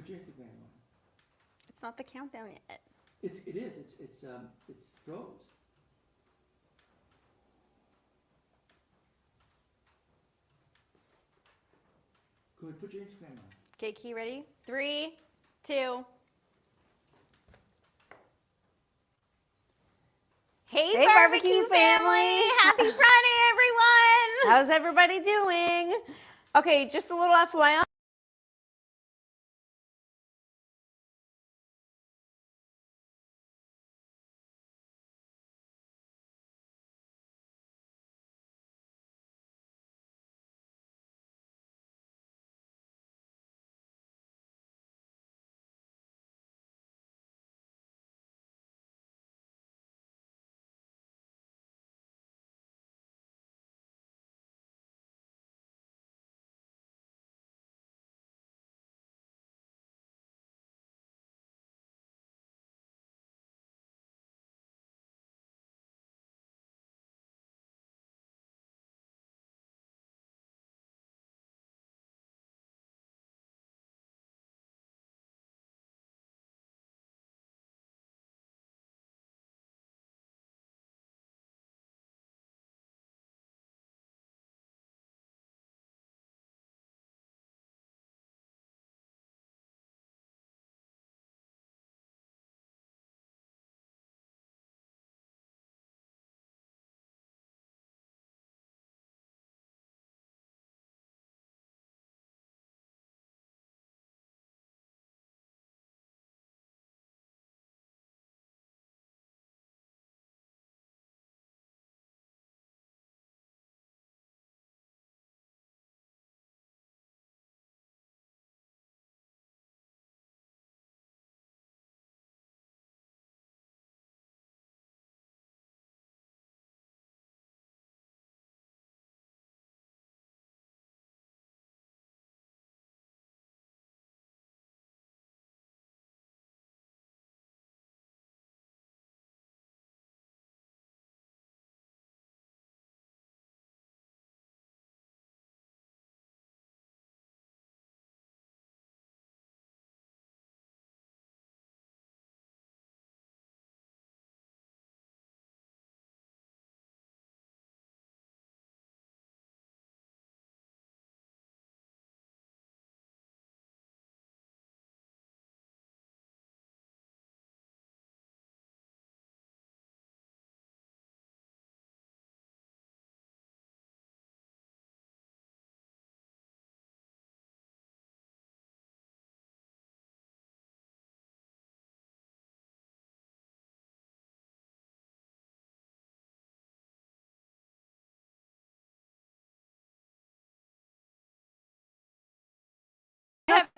Put your Instagram on. It's not the countdown yet. It is. It's froze. Go ahead, put your Instagram on. Okay, Key, ready? 3, 2. Hey barbecue family! Happy Friday, everyone! How's everybody doing? Okay, just a little FYI.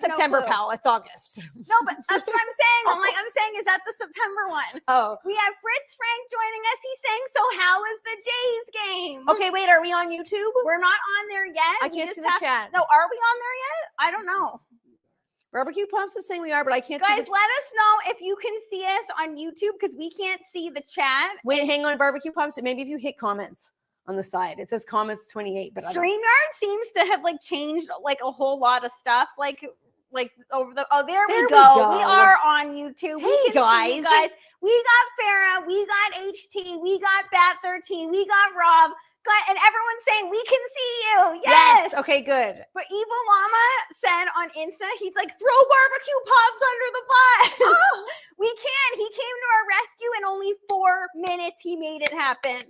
September, clue. pal. It's August. No, but that's what I'm saying. I'm saying, is that the September one? Oh. We have Fritz Frank joining us. He's saying, so how is the Jays game? Okay, wait. Are we on YouTube? We're not on there yet. I can't see the chat. No, are we on there yet? I don't know. Barbecue Pops is saying we are, but I can't see. Guys, let us know if you can see us on YouTube because we can't see the chat. Wait, hang on, Barbecue Pops. Maybe if you hit comments on the side, it says comments 28. But StreamYard seems to have changed a whole lot of stuff. Over the there we go. We are on YouTube. Hey guys. We got Farah, we got HT, we got Bat13, we got Rob, and everyone's saying we can see you. Yes. Okay, good. But Evil Llama said on Insta, he's like, throw barbecue pops under the bus. Oh. We can. He came to our rescue in only 4 minutes. He made it happen.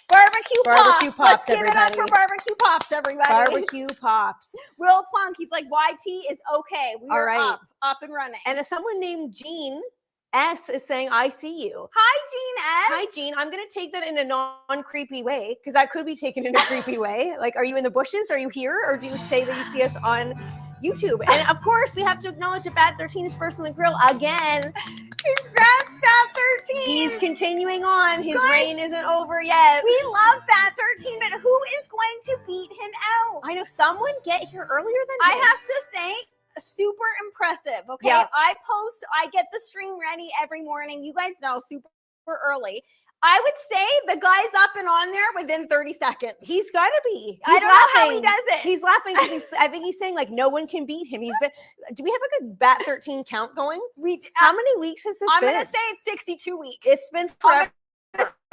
Barbecue pops. Let's give it up for barbecue pops, everybody. Barbecue Pops. Will Plunk, he's like, YT is okay. We are up and running. And someone named Jean S is saying, I see you. Hi, Jean S. Hi, Jean. I'm going to take that in a non-creepy way because that could be taken in a creepy way. Like, are you in the bushes? Are you here? Or do you say that you see us on YouTube? And of course, we have to acknowledge that Bat13 is first on the grill again. Congrats, Bat13. He's continuing on. His reign isn't over yet. We love Bat13, but who is going to beat him out? I know. Someone get here earlier than I have to say, super impressive. Okay. Yeah. I get the stream ready every morning. You guys know, super early. I would say the guy's up and on there within 30 seconds. He's got to be. I don't know how he does it. He's laughing because I think he's saying like no one can beat him. He's been. Do we have like a Bat 13 count going? How many weeks has this been? I'm gonna say it's 62 weeks. It's been forever.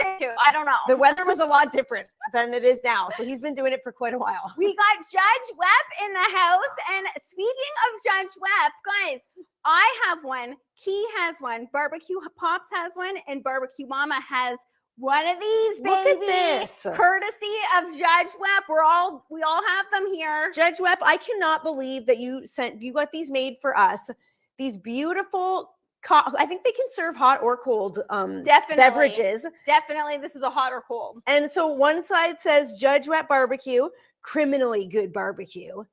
I don't know. The weather was a lot different than it is now, so he's been doing it for quite a while. We got Judge Webb in the house, and speaking of Judge Webb, guys, I have one. Key has one. Barbecue Pops has one, and Barbecue Mama has one of these, baby. Look at this. Courtesy of Judge Webb. We all have them here. Judge Webb, I cannot believe that you got these made for us. These beautiful. I think they can serve hot or cold beverages. Definitely, this is a hot or cold. And so one side says Judge Webb Barbecue, criminally good barbecue,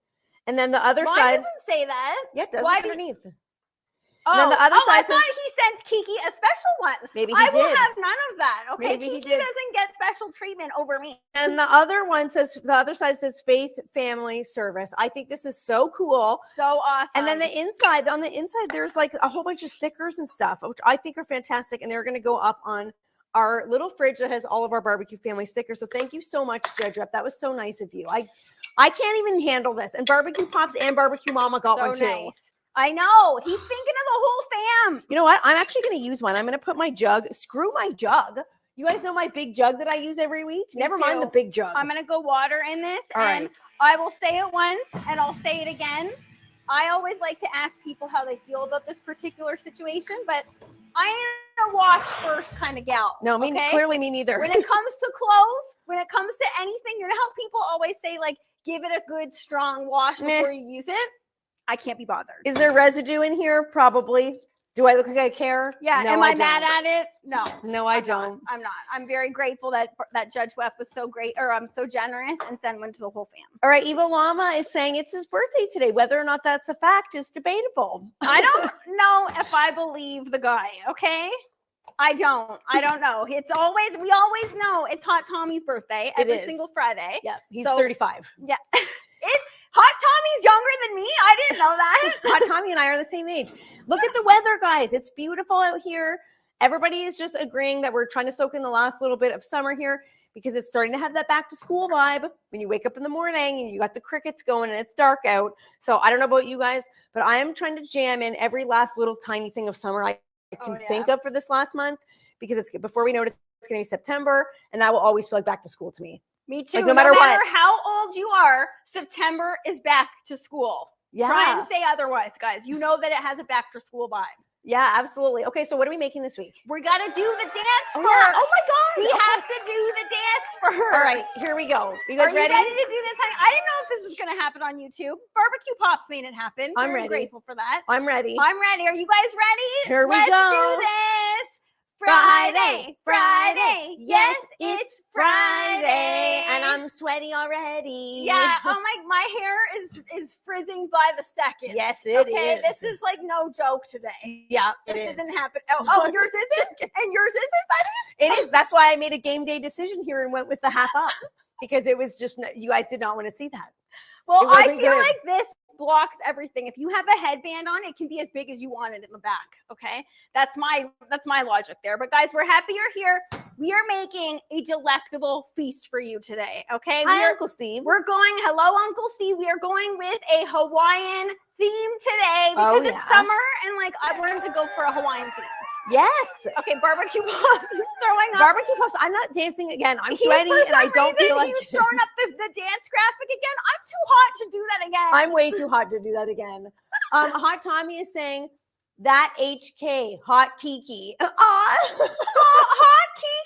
and then the other Mine side doesn't say that. Yeah, it does Why underneath. And then the other side I says, thought he sent Kiki a special one. Maybe he I will did. have none of that. Okay, Maybe he Kiki did. doesn't get special treatment over me. And the other side says Faith Family Service. I think this is so cool. So awesome. And then on the inside, there's like a whole bunch of stickers and stuff, which I think are fantastic. And they're going to go up on our little fridge that has all of our barbecue family stickers. So thank you so much, Judge Rep. That was so nice of you. I can't even handle this. And Barbecue Pops and Barbecue Mama got one too. Nice. I know. He's thinking of the whole fam. You know what? I'm actually going to use one. I'm going to put my jug. Screw my jug. You guys know my big jug that I use every week? Never mind the big jug. I'm going to go water in this. All and right. I will say it once and I'll say it again. I always like to ask people how they feel about this particular situation, but I ain't a wash first kind of gal. No, clearly me neither. When it comes to clothes, when it comes to anything, you know how people always say, like, give it a good strong wash before you use it? I can't be bothered. Is there residue in here? Probably. Do I look like I care? Yeah. No, Am I mad at it? No. No, I don't. I'm not. I'm very grateful that Judge Webb was so great, or I'm so generous and sent one to the whole fam. All right. Eva Llama is saying it's his birthday today. Whether or not that's a fact is debatable. I don't know if I believe the guy. Okay. I don't know. We always know it's Hot Tommy's birthday every single Friday. Yeah. He's 35. Yeah. Hot Tommy's younger than me. I didn't know that. Hot Tommy and I are the same age. Look at the weather, guys. It's beautiful out here. Everybody is just agreeing that we're trying to soak in the last little bit of summer here because it's starting to have that back to school vibe when you wake up in the morning and you got the crickets going and it's dark out. So I don't know about you guys, but I am trying to jam in every last little tiny thing of summer I can think of for this last month because it's before we know it's going to be September and that will always feel like back to school to me. Me too. Like, no matter what. How old you are, September is back to school. Yeah. Try and say otherwise, guys. You know that it has a back to school vibe. Yeah, absolutely. Okay, so what are we making this week? We got to do the dance first. Yeah. Oh my God. We have to do the dance first. All right, here we go. You guys ready? Are you ready to do this, honey? I didn't know if this was going to happen on YouTube. Barbecue Pops made it happen. I'm Very ready. grateful for that. I'm ready. I'm ready. Are you guys ready? Here we Let's go. do this. Friday. Yes, it's Friday. And I'm sweaty already. Yeah. Oh my hair is frizzing by the second. Yes, it is. Okay, this is like no joke today. Yeah, This isn't happening. Oh, yours isn't? And yours isn't, buddy? It is. That's why I made a game day decision here and went with the half up because it was just, you guys did not want to see that. Well, I feel good. like this blocks everything. If you have a headband on, it can be as big as you want it in the back. Okay, that's my logic there. But guys, we're happy you're here. We are making a delectable feast for you today. Okay, Hi, Uncle Steve. Hello, Uncle Steve. We are going with a Hawaiian theme today because it's summer and like I wanted to go for a Hawaiian theme. Yes. Okay, Barbecue Pops is throwing up. Barbecue Pops. I'm not dancing again. I'm sweaty and I don't feel like he's throwing up the dance graphic again. I'm too hot to do that again. I'm way too hot to do that again. Hot Tommy is saying that HK, Hot Kiki. Hot Kiki.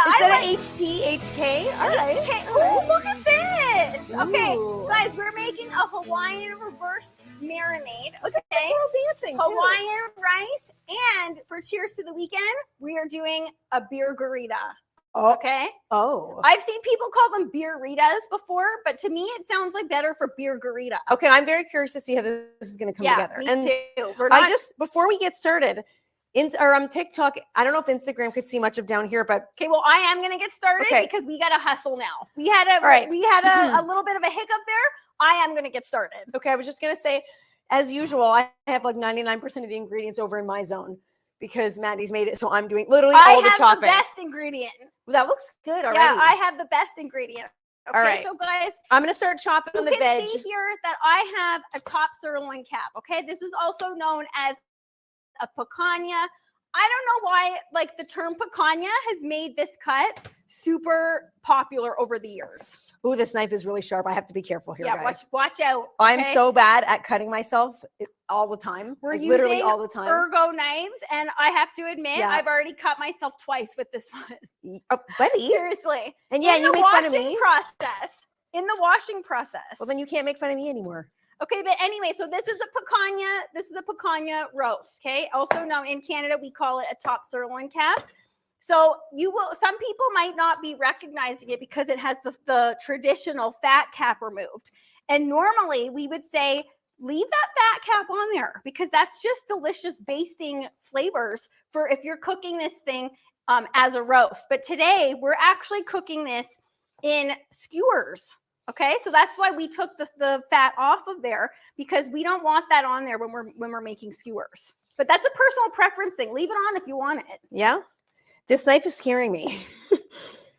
Instead of HT, HK. All right. HK. Oh, look at this. Okay, Ooh. guys, we're making a Hawaiian reverse marinade. Look at the girl dancing. Hawaiian rice. And for Cheers to the Weekend, we are doing a Beer-Garita. Oh. Okay. Oh. I've seen people call them Beer-Ritas before, but to me, it sounds like better for Beer-Garita. Okay, I'm very curious to see how this is going to come together. Me and too. Before we get started, TikTok, I don't know if Instagram could see much of down here, but okay, well, I am going to get started because we got to hustle now. We had a little bit of a hiccup there. I am going to get started. Okay, I was just going to say, as usual, I have like 99% of the ingredients over in my zone. because Maddie's made it. So I'm doing literally I all the have chopping. the best ingredient. That looks good already. Yeah, I have the best ingredient. Okay, All right. so guys, I'm going to start chopping you on the can veg. see here that I have a top sirloin cap. Okay, this is also known as a picanha. I don't know why, like, the term picanha has made this cut super popular over the years. Ooh, this knife is really sharp. I have to be careful here, Yeah, guys. watch out. I'm okay? so bad at cutting myself all the time. We're Like, using literally all the time. ergo knives, and I have to admit, Yeah. I've already cut myself twice with this one. Oh, buddy. Seriously. And yeah, in you the make fun of washing me. process. In the washing process. Well, then you can't make fun of me anymore. Okay, but anyway, so this is a picanha. This is a picanha roast. Okay, also known in Canada, we call it a top sirloin cap. So some people might not be recognizing it because it has the traditional fat cap removed. And normally we would say, leave that fat cap on there because that's just delicious basting flavors for if you're cooking this thing as a roast. But today we're actually cooking this in skewers. Okay, so that's why we took the fat off of there because we don't want that on there when we're making skewers. But that's a personal preference thing. Leave it on if you want it. Yeah. This knife is scaring me.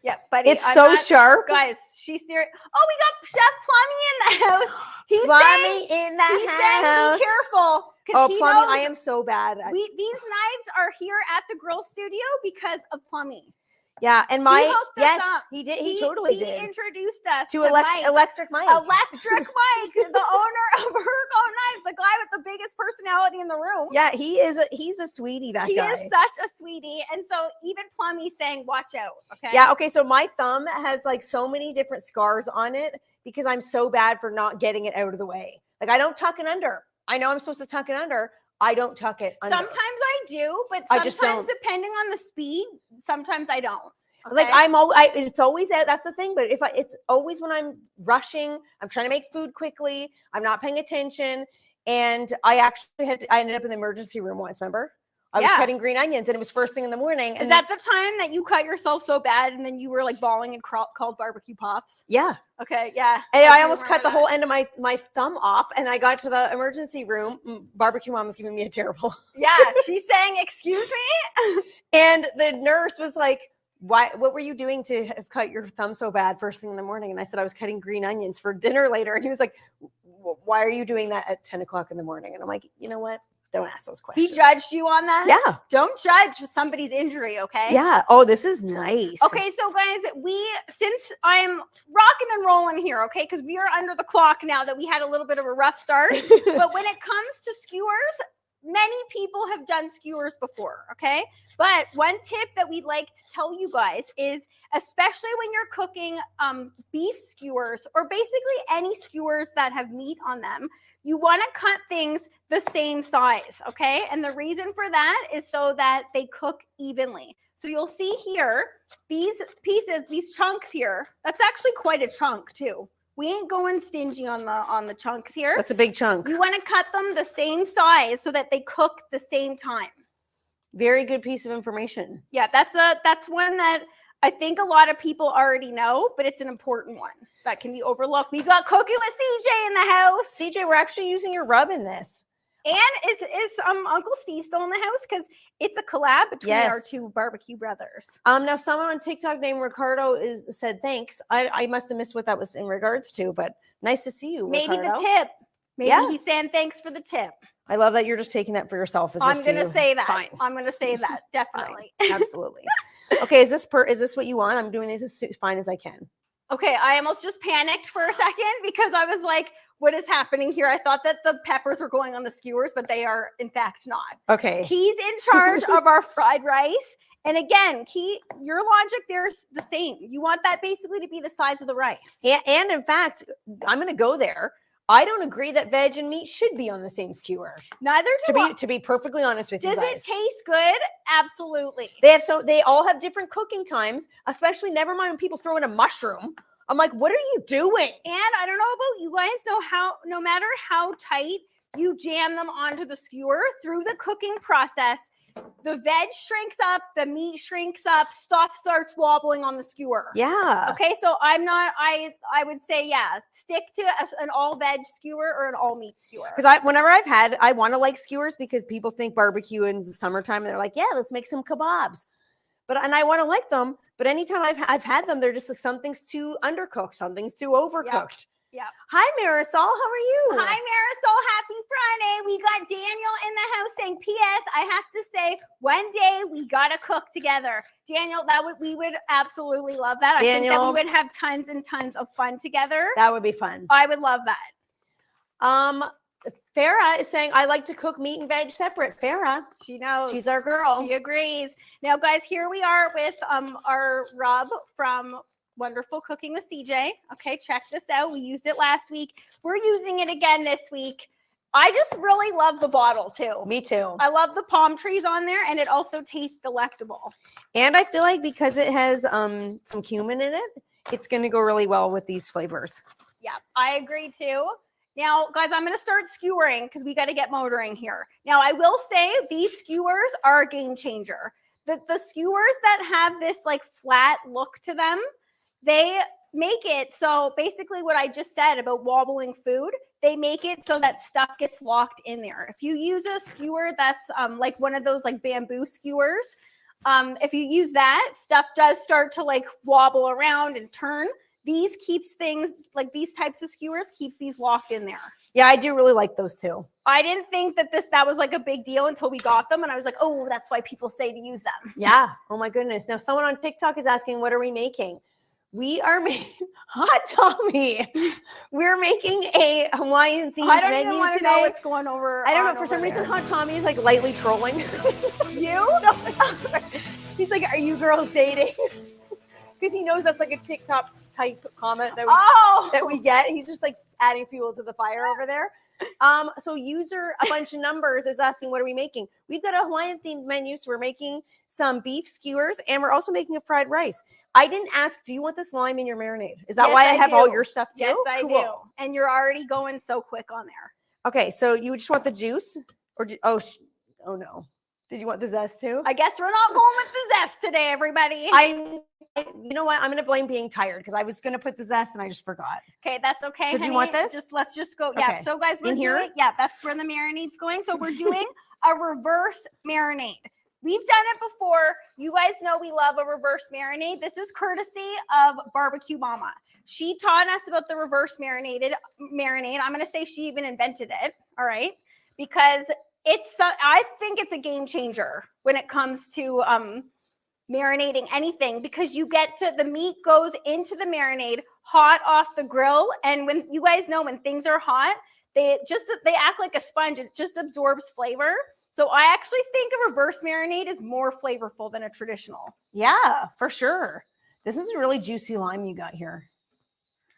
Yeah, but It's so sharp. Guys, she's serious. Oh, we got Chef Plummy in the house. He's Plummy saying, in the he's saying, house. be careful. Oh, he Plummy, knows I am so bad. these knives are here at the grill studio because of Plummy. Yeah, and He hooked us up. he did. He totally He did. introduced us To Mike. electric Mike. Electric Mike, the owner of Ergo Knives, the guy with the biggest personality in the room. Yeah, he's a sweetie, that He guy. is such a sweetie. And so even Plummy saying, watch out. Okay. Yeah, okay, so my thumb has like so many different scars on it because I'm so bad for not getting it out of the way. Like I don't tuck it under. I know I'm supposed to tuck it under. I don't tuck it under. Sometimes I do, but I just sometimes don't. depending on the speed, sometimes I don't. Okay? Like it's always out. That's the thing. But it's always when I'm rushing, I'm trying to make food quickly. I'm not paying attention. And I ended up in the emergency room once, remember? I was cutting green onions and it was first thing in the morning. Is that the time that you cut yourself so bad and then you were like bawling and called barbecue pops? Yeah. Okay, yeah. And I almost cut the whole end of my thumb off and I got to the emergency room. Barbecue mom was giving me a terrible. Yeah, she's saying, excuse me? And the nurse was like, what were you doing to have cut your thumb so bad first thing in the morning? And I said, I was cutting green onions for dinner later. And he was like, why are you doing that at 10 o'clock in the morning? And I'm like, you know what? Don't ask those questions. He judged you on that? Yeah. Don't judge somebody's injury, okay? Yeah. Oh, this is nice. Okay, so guys, since I'm rocking and rolling here, okay, because we are under the clock now that we had a little bit of a rough start. But when it comes to skewers, many people have done skewers before, okay? But one tip that we'd like to tell you guys is, especially when you're cooking beef skewers or basically any skewers that have meat on them, you want to cut things the same size, okay? And the reason for that is so that they cook evenly. So you'll see here, these pieces, these chunks here, that's actually quite a chunk too. We ain't going stingy on the chunks here. That's a big chunk. You want to cut them the same size so that they cook the same time. Very good piece of information. Yeah, that's one that I think a lot of people already know, but it's an important one that can be overlooked. We got cooking with CJ in the house. CJ, we're actually using your rub in this. And is Uncle Steve still in the house? Because it's a collab between our two barbecue brothers. Now someone on TikTok named Ricardo said thanks. I must have missed what that was in regards to, but nice to see you, Maybe Ricardo. the tip. Maybe he's saying thanks for the tip. I love that you're just taking that for yourself. I'm going to say that. Fine. I'm going to say that. Definitely. Absolutely. Okay, is this what you want? I'm doing this as fine as I can. Okay, I almost just panicked for a second because I was like, what is happening here? I thought that the peppers were going on the skewers, but they are in fact not. Okay. He's in charge of our fried rice. And again, your logic there is the same. You want that basically to be the size of the rice. Yeah, and in fact, I'm going to go there. I don't agree that veg and meat should be on the same skewer. Neither do I. To be perfectly honest with you Does guys. it taste good? Absolutely. They all have different cooking times, especially never mind when people throw in a mushroom. I'm like, what are you doing? And I don't know about you guys, no matter how tight you jam them onto the skewer through the cooking process, the veg shrinks up, the meat shrinks up, stuff starts wobbling on the skewer. Yeah. Okay, so I would say, yeah, stick to an all veg skewer or an all meat skewer. Because whenever I want to like skewers because people think barbecue in the summertime and they're like, yeah, let's make some kebabs. And I want to like them, but anytime I've had them, they're just like something's too undercooked, something's too overcooked. Yeah. Hi, Marisol. How are you? Hi, Marisol. Happy Friday. We got Daniel in the house saying, P.S. I have to say, one day we gotta cook together. Daniel, we would absolutely love that. Daniel, I think that we would have tons and tons of fun together. That would be fun. I would love that. Farah is saying, I like to cook meat and veg separate. Farah. She knows. She's our girl. She agrees. Now, guys, here we are with our rub from Wonderful Cooking with CJ. Okay, check this out. We used it last week. We're using it again this week. I just really love the bottle too. Me too. I love the palm trees on there, and it also tastes delectable. And I feel like because it has some cumin in it, it's going to go really well with these flavors. Yeah, I agree too. Now, guys, I'm going to start skewering because we got to get motoring here. Now, I will say these skewers are a game changer. The skewers that have this like flat look to them, they make it so basically what I just said about wobbling food, they make it so that stuff gets locked in there. If you use a skewer that's like one of those like bamboo skewers, if you use that, stuff does start to like wobble around and turn. These keeps things like these types of skewers keeps these locked in there. Yeah, I do really like those too. I didn't think that was like a big deal until we got them, and I was like, oh, that's why people say to use them. Yeah. Oh my goodness. Now someone on TikTok is asking, what are we making? We are making Hot Tommy. We're making a Hawaiian themed I don't menu even want to today. know what's going over. I don't know. For some reason, Hot Tommy is like lightly trolling. You? No, he's like, are you girls dating? Because he knows that's like a TikTok type comment that we get. He's just like adding fuel to the fire over there. So user a bunch of numbers is asking, what are we making? We've got a Hawaiian themed menu. So we're making some beef skewers and we're also making a fried rice. I didn't ask, do you want this lime in your marinade? Is that why I have all your stuff too? Yes, I do. And you're already going so quick on there. Okay, so you just want the juice? Or oh no. Did you want the zest too? I guess we're not going with the zest today, everybody. You know what? I'm going to blame being tired because I was going to put the zest and I just forgot. Okay, that's okay. So do you want this? Let's just go. Yeah. Okay. So guys, we're doing, that's where the marinade's going. So we're doing a reverse marinade. We've done it before. You guys know we love a reverse marinade. This is courtesy of Barbecue Mama. She taught us about the reverse marinade. I'm going to say she even invented it. All right. Because I think it's a game changer when it comes to marinating anything, because you get to, the meat goes into the marinade hot off the grill. And when you guys know, when things are hot, they act like a sponge. It just absorbs flavor. So I actually think a reverse marinade is more flavorful than a traditional. Yeah, for sure. This is a really juicy lime you got here.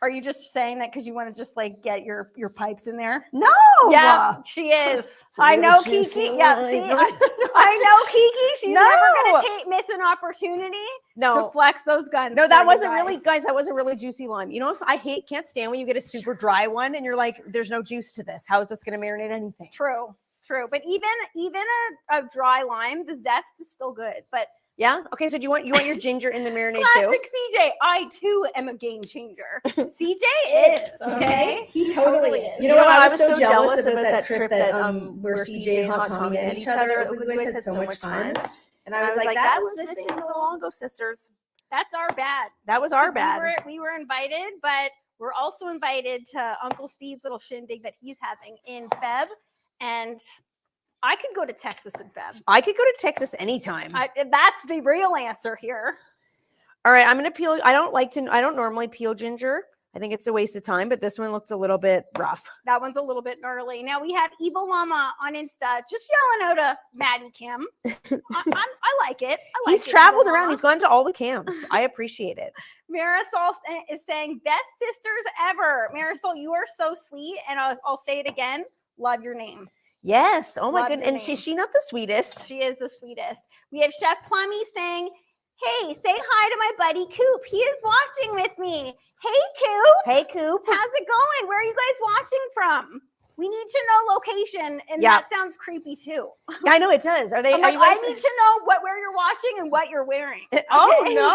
Are you just saying that because you want to just like get your pipes in there? No. Yeah, she is. I know Kiki. Yeah, see, I know Kiki. She's never going to miss an opportunity to flex those guns. No, that wasn't really, guys, that wasn't really juicy lime. You know, so I can't stand when you get a super dry one and you're like, there's no juice to this. How is this going to marinate anything? True. But even a dry lime, the zest is still good. But yeah. Okay. So do you want your ginger in the marinade too? Classic CJ. I too am a game changer. CJ is okay. He totally is. You know what? I was so jealous about that trip that where CJ and Hot Tommy met each other. You guys had so much fun, and I was like, that was missing the Longo sisters. That's our bad. That was our bad. We were invited, but we're also invited to Uncle Steve's little shindig that he's having in Feb, and I could go to Texas in Feb. I could go to Texas anytime. That's the real answer here. All right, I'm gonna peel. I don't normally peel ginger. I think it's a waste of time, but this one looks a little bit rough. That one's a little bit gnarly. Now we have Evil Mama on Insta just yelling out a Maddie Kim. I like it. He's traveled around. He's gone to all the camps. I appreciate it. Marisol is saying, best sisters ever. Marisol, you are so sweet. And I'll say it again. Love your name. Yes. Oh my goodness. And is she not the sweetest? She is the sweetest. We have Chef Plummy saying, hey, say hi to my buddy Coop. He is watching with me. Hey, Coop. Hey, Coop. How's it going? Where are you guys watching from? We need to know location, and Yeah. that sounds creepy too. Yeah, I know it does. Are they? I'm Are like, you guys? I need to know where you're watching and what you're wearing. Oh okay? no!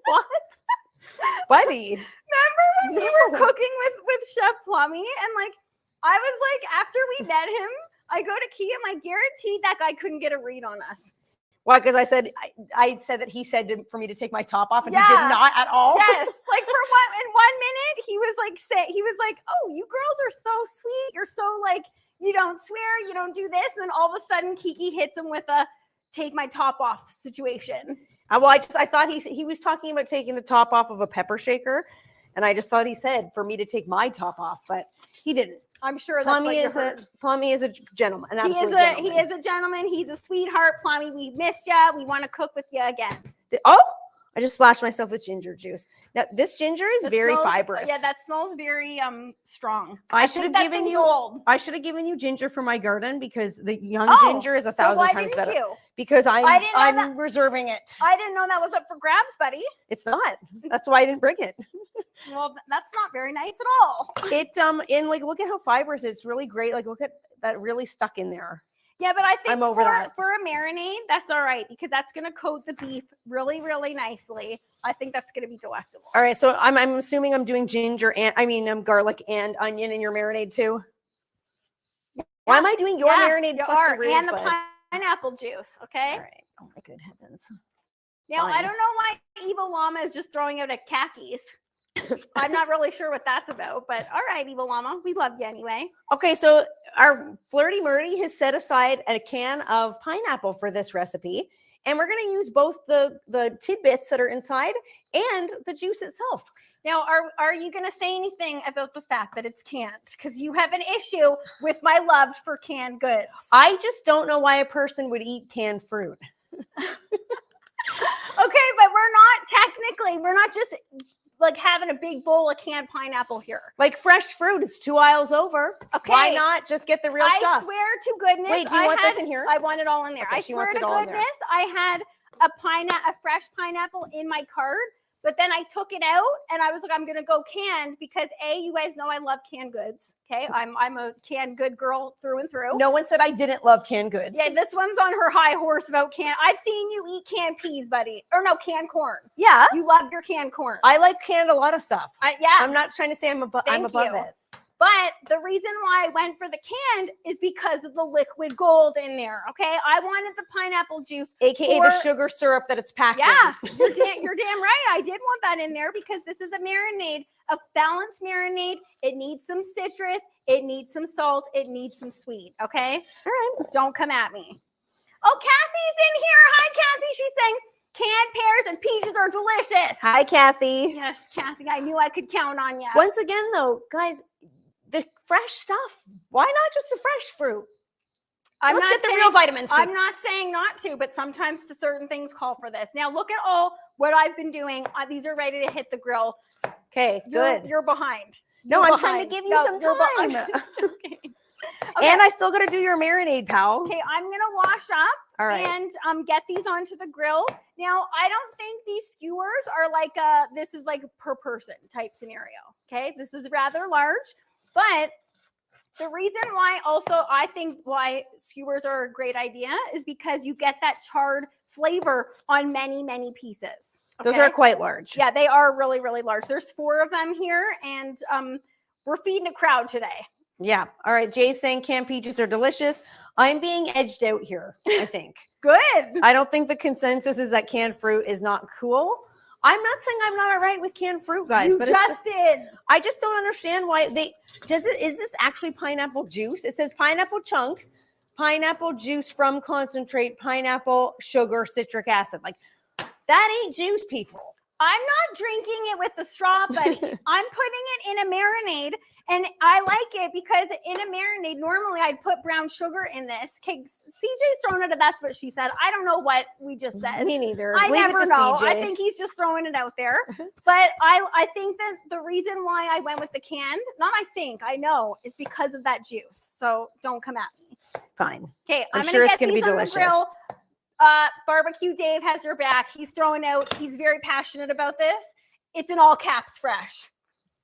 What, buddy? Remember when we were cooking with Chef Plummy, and like I was like, after we met him, I go to Key, I'm like, guaranteed that guy couldn't get a read on us. Why? Because I said that he said for me to take my top off, and he Yeah. did not at all. Yes, like in 1 minute, he was like, oh, you girls are so sweet. You're so like, you don't swear, you don't do this, and then all of a sudden, Kiki hits him with a take my top off situation. Well, I thought he was talking about taking the top off of a pepper shaker, and I just thought he said for me to take my top off, but he didn't. I'm sure that's what you heard. Plummy is a gentleman. An He absolute gentleman. is a gentleman. He's a sweetheart, Plummy. We missed ya. We want to cook with you again. Oh, I just splashed myself with ginger juice. Now this ginger is It very smells- fibrous. Yeah, that smells very strong. I should have that given thing's you. old. I should have given you ginger for my garden because the young Oh, ginger is 1,000 so why times didn't better. you? Because I didn't know I'm reserving it. I didn't know that was up for grabs, buddy. It's not. That's why I didn't bring it. Well, that's not very nice at all. It and like look at how fibrous it's really great. Like look at that really stuck in there. Yeah, but I think I'm over that. for a marinade, that's all right because that's going to coat the beef really, really nicely. I think that's going to be delectable. All right, so I'm assuming I'm doing ginger and garlic and onion in your marinade too. Why am I doing your marinade you plus are, the and the rosebud? pineapple juice? Okay. All right. Oh my good heavens. Now I Fine. don't know why Evil Llama is just throwing out at khakis. I'm not really sure what that's about, but all right, Evil Llama, we love you anyway. Okay, so our Flirty Murdy has set aside a can of pineapple for this recipe, and we're going to use both the tidbits that are inside and the juice itself. Now, are you going to say anything about the fact that it's canned? Because you have an issue with my love for canned goods. I just don't know why a person would eat canned fruit. Okay, but we're not just like having a big bowl of canned pineapple here. Like fresh fruit, it's 2 aisles over. Okay. Why not just get the real I stuff? swear to goodness. Wait, do you want this in here? I want it all in there. Okay, I she swear wants to it all in there. goodness, I had a fresh pineapple in my cart, but then I took it out and I was like, I'm gonna go canned because you guys know I love canned goods. Okay, I'm a canned good girl through and through. No one said I didn't love canned goods. Yeah, this one's on her high horse about canned. I've seen you eat canned peas, buddy. Or no, canned corn. Yeah, You love your canned corn. I like canned a lot of stuff. Yeah. I'm not trying to say I'm above Thank you. it. But the reason why I went for the canned is because of the liquid gold in there. Okay, I wanted the pineapple juice, AKA the sugar syrup that it's packed Yeah, in. you're damn right. I did want that in there because this is a marinade, a balanced marinade. It needs some citrus. It needs some salt. It needs some sweet. Okay, All right. don't come at me. Oh, Kathy's in here. Hi, Kathy. She's saying canned pears and peaches are delicious. Hi, Kathy. Yes, Kathy. I knew I could count on you. Once again, though, guys, the fresh stuff. Why not just the fresh fruit? I'm Let's not get the saying, real vitamins. I'm not saying not to, but sometimes the certain things call for this. Now look at all what I've been doing. These are ready to hit the grill. Okay, good. You're behind. No, You're I'm trying to behind. give you No, some you're time. behind. Okay. And I still got to do your marinade, pal. Okay, I'm gonna wash up All right. and get these onto the grill. Now, I don't think these skewers are like this is like per person type scenario. Okay, this is rather large, but the reason why also I think why skewers are a great idea is because you get that charred flavor on many, many pieces. Those okay? are quite large. Yeah, they are really, really large. There's 4 of them here, and we're feeding a crowd today. Yeah. All right. Jay's saying canned peaches are delicious. I'm being edged out here, I think. Good. I don't think the consensus is that canned fruit is not cool. I'm not saying I'm not all right with canned fruit, guys, You but just did. I just don't understand why is this actually pineapple juice? It says pineapple chunks, pineapple juice from concentrate, pineapple sugar, citric acid. Like that ain't juice, people. I'm not drinking it with the straw, buddy. I'm putting it in a marinade, and I like it because in a marinade, normally I'd put brown sugar in this. Okay, CJ's throwing it. That's what she said. I don't know what we just said. Me neither. I Leave never it to know. CJ. I think he's just throwing it out there. But I think that the reason why I went with the canned, I know, is because of that juice. So don't come at me. Fine. Okay, I'm I'm sure gonna it's get gonna be these on the delicious. grill. Barbecue Dave has your back. He's throwing out. He's very passionate about this. It's in all caps fresh.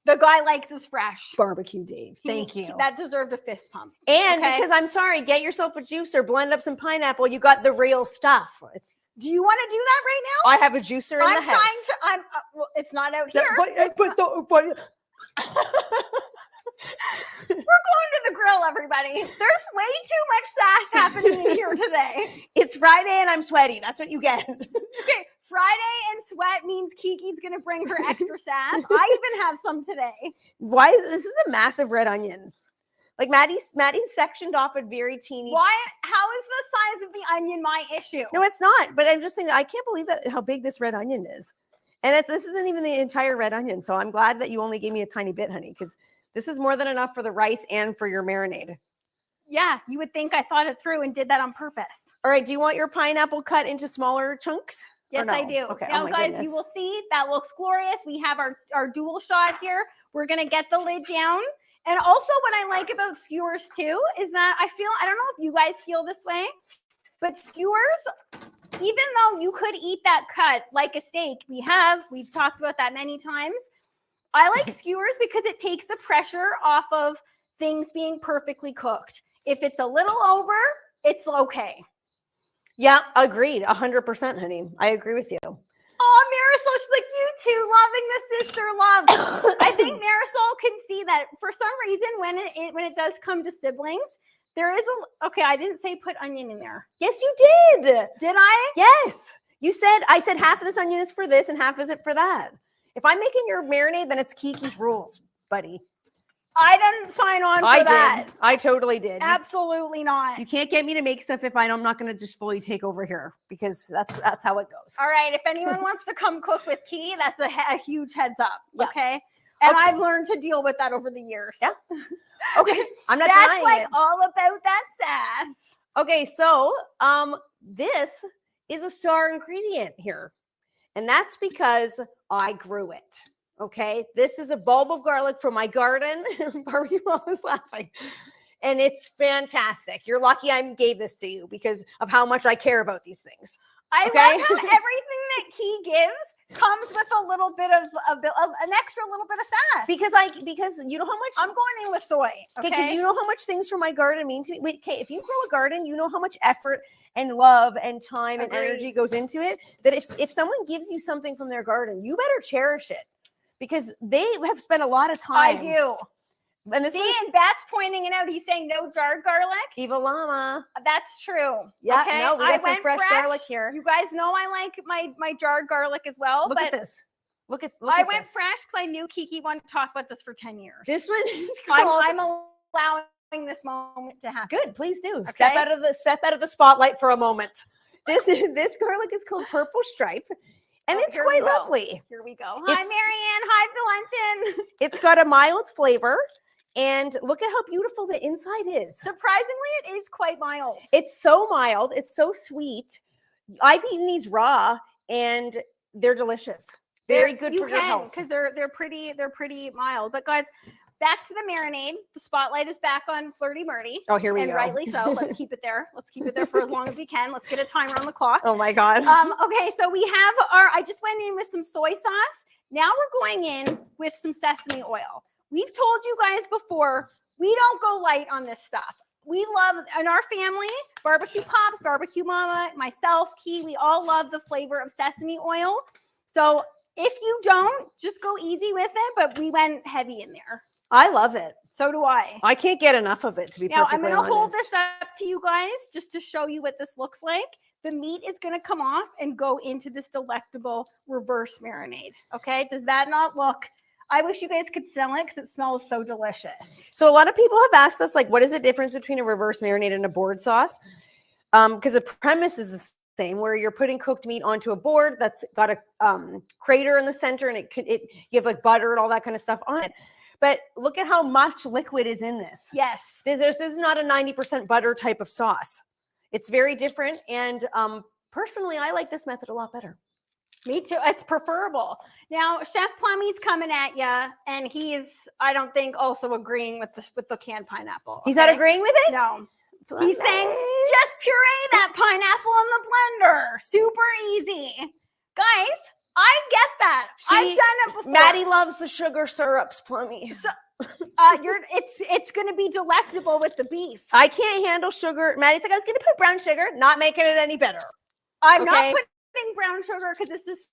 The guy likes his fresh. Barbecue Dave. Thank you. That deserved a fist pump. And okay? because I'm sorry, get yourself a juicer, blend up some pineapple. You got the real stuff. Do you want to do that right now? I have a juicer in the house. Well, it's not out here. We're going to the grill, everybody. There's way too much sass happening in here today. It's Friday and I'm sweaty. That's what you get. Okay, Friday and sweat means Kiki's going to bring her extra sass. I even have some today. Why? This is a massive red onion. Like Maddie's sectioned off a very teeny. Why? How is the size of the onion my issue? No, it's not. But I'm just saying, I can't believe that how big this red onion is. And this isn't even the entire red onion. So I'm glad that you only gave me a tiny bit, honey, because this is more than enough for the rice and for your marinade. Yeah, you would think I thought it through and did that on purpose. All right. Do you want your pineapple cut into smaller chunks? Yes, no? I do. Okay. Now, oh my guys, goodness. you will see that looks glorious. We have our dual shot here. We're going to get the lid down. And also what I like about skewers too is that I don't know if you guys feel this way, but skewers, even though you could eat that cut like a steak, we've talked about that many times. I like skewers because it takes the pressure off of things being perfectly cooked. If it's a little over, it's okay. Yeah, agreed. 100%, honey. I agree with you. Oh, Marisol, she's like, you two loving the sister love. I think Marisol can see that for some reason when it does come to siblings, there is okay, I didn't say put onion in there. Yes, you did. Did I? Yes. I said half of this onion is for this and half is it for that. If I'm making your marinade, then it's Kiki's rules, buddy. I didn't sign on for that. Did. I totally did. Absolutely not. You can't get me to make stuff if I'm not going to just fully take over here because that's how it goes. All right. If anyone wants to come cook with Kiki, that's a huge heads up. Yeah. Okay. And I've learned to deal with that over the years. Yeah. Okay. I'm not That's denying like it. all about that sass. Okay. So this is a star ingredient here. And that's because I grew it. Okay, this is a bulb of garlic from my garden. Barbie Mom is laughing. And it's fantastic. You're lucky I gave this to you because of how much I care about these things. I Okay? love how everything that Key gives comes with a little bit of an extra little bit of sass. Because you know how much I'm going in with soy. Okay, because you know how much things from my garden mean to me. Wait, okay, if you grow a garden, you know how much effort and love and time and energy goes into it. That if someone gives you something from their garden, you better cherish it. Because they have spent a lot of time. I do. And this and Bat's pointing it out. He's saying no jarred garlic. Viva Llama. That's true. Yeah, okay? no, we got some fresh garlic here. You guys know I like my jarred garlic as well. Look at this. Look at I went fresh because I knew Kiki wanted to talk about this for 10 years. This one is called. I'm allowing this moment to happen. Good, please do. Okay? Step out of the spotlight for a moment. This garlic is called purple stripe. And it's quite lovely. Here we go. Hi, Marianne. Hi, Valentin. It's got a mild flavor. And look at how beautiful the inside is. Surprisingly, it is quite mild. It's so mild. It's so sweet. I've eaten these raw, and they're delicious. Very good for your health. Because they're pretty mild. But guys, back to the marinade. The spotlight is back on Flirty Murty. Oh, here we go. And rightly so. Let's keep it there. Let's keep it there for as long as we can. Let's get a timer on the clock. Oh my God. Okay, so we have I just went in with some soy sauce. Now we're going in with some sesame oil. We've told you guys before, we don't go light on this stuff. We love, in our family, Barbecue Pops, Barbecue Mama, myself, Key, we all love the flavor of sesame oil. So if you don't, just go easy with it, but we went heavy in there. I love it. So do I. I can't get enough of it, to be perfectly honest. Now, I'm going to hold this up to you guys just to show you what this looks like. The meat is going to come off and go into this delectable reverse marinade. Okay? Does that not look... I wish you guys could smell it because it smells so delicious. So a lot of people have asked us, like, what is the difference between a reverse marinade and a board sauce? Because the premise is the same, where you're putting cooked meat onto a board that's got a crater in the center, and you have like butter and all that kind of stuff on it. But look at how much liquid is in this. Yes. This is not a 90% butter type of sauce. It's very different. And personally, I like this method a lot better. Me too. It's preferable. Now, Chef Plummy's coming at you, and he's, I don't think, also agreeing with the canned pineapple. Okay? He's not agreeing with it? No. He's saying, just puree that pineapple in the blender. Super easy. Guys, I get that. I've done it before. Maddie loves the sugar syrups, Plummy. So, it's going to be delectable with the beef. I can't handle sugar. Maddie's like, I was going to put brown sugar, not making it any better. I'm Okay. not putting brown sugar because this is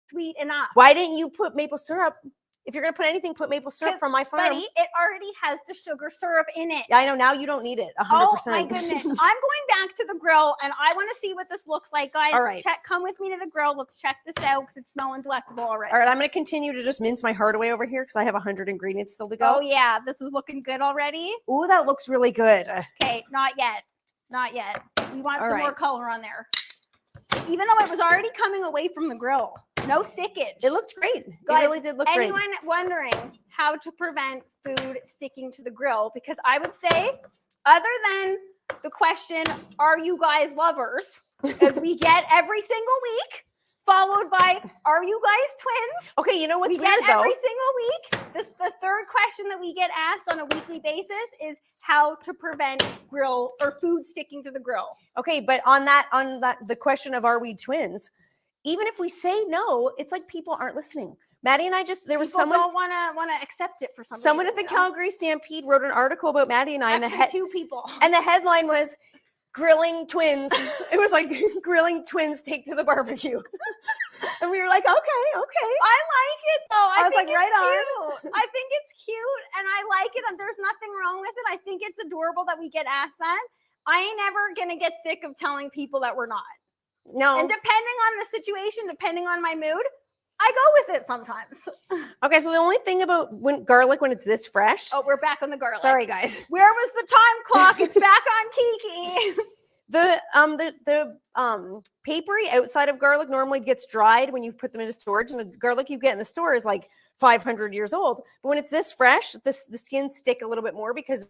sweet enough. Why didn't you put maple syrup? If you're going to put anything, put maple syrup from my farm. Buddy, it already has the sugar syrup in it. Yeah, I know. Now you don't need it. 100%. Oh my goodness. I'm going back to the grill and I want to see what this looks like, guys. All right. Come with me to the grill. Let's check this out because it's smelling delectable already. All right, I'm going to continue to just mince my heart away over here because I have 100 ingredients still to go. Oh yeah, this is looking good already. Ooh, that looks really good. Okay, not yet. Not yet. We want All some right. more color on there. Even though it was already coming away from the grill. No stickage. It looked great. Guys, it really did look anyone great. wondering how to prevent food sticking to the grill? Because I would say, other than the question, are you guys lovers? As we get every single week, followed by, are you guys twins? Okay, you know what's We weird get though? every single week. The third question that we get asked on a weekly basis is how to prevent grill or food sticking to the grill. Okay, but on that, the question of are we twins? Even if we say no, it's like people aren't listening. Maddie and I there was People someone don't want to accept it for some Someone reason, at the you know? Calgary Stampede wrote an article about Maddie and I, and Actually, two people. and the headline was "Grilling Twins." It was like "Grilling Twins take to the barbecue," and we were like, "Okay." I like it though. I was think like, right it's cute. I think it's cute, and I like it. And there's nothing wrong with it. I think it's adorable that we get asked that. I ain't ever gonna get sick of telling people that we're not. No. And depending on the situation, depending on my mood, I go with it sometimes. Okay, so the only thing about garlic when it's this fresh. Oh, we're back on the garlic. Sorry, guys. Where was the time clock? It's back on Kiki. The papery outside of garlic normally gets dried when you put them into storage, and the garlic you get in the store is like 500 years old. But when it's this fresh, the skins stick a little bit more because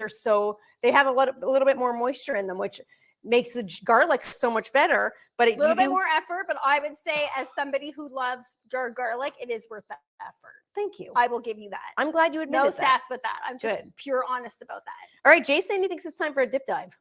they have a little bit more moisture in them, which makes the garlic so much better. But A little bit more effort, but I would say as somebody who loves jarred garlic, it is worth that effort. Thank you. I will give you that. I'm glad you admitted No that. sass with that. I'm just Good. pure honest about that. All right, Jason, he thinks it's time for a dip dive.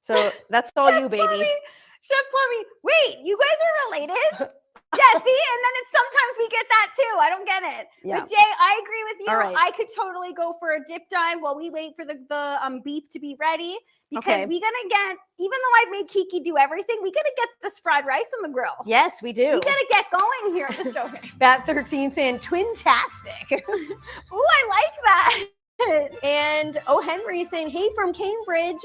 So that's all you, baby. Chef Plummy, wait, you guys are related? Yeah, see, and then it's sometimes we get that too. I don't get it. Yeah. But Jay, I agree with you. All right. I could totally go for a dip dive while we wait for the beef to be ready. Because we gotta get, even though I made Kiki do everything, we gotta get this fried rice on the grill. Yes, we do. We gotta get going here. Just joking. Bat 13 saying twin-tastic. Ooh, I like that. And Henry saying, hey, from Cambridge.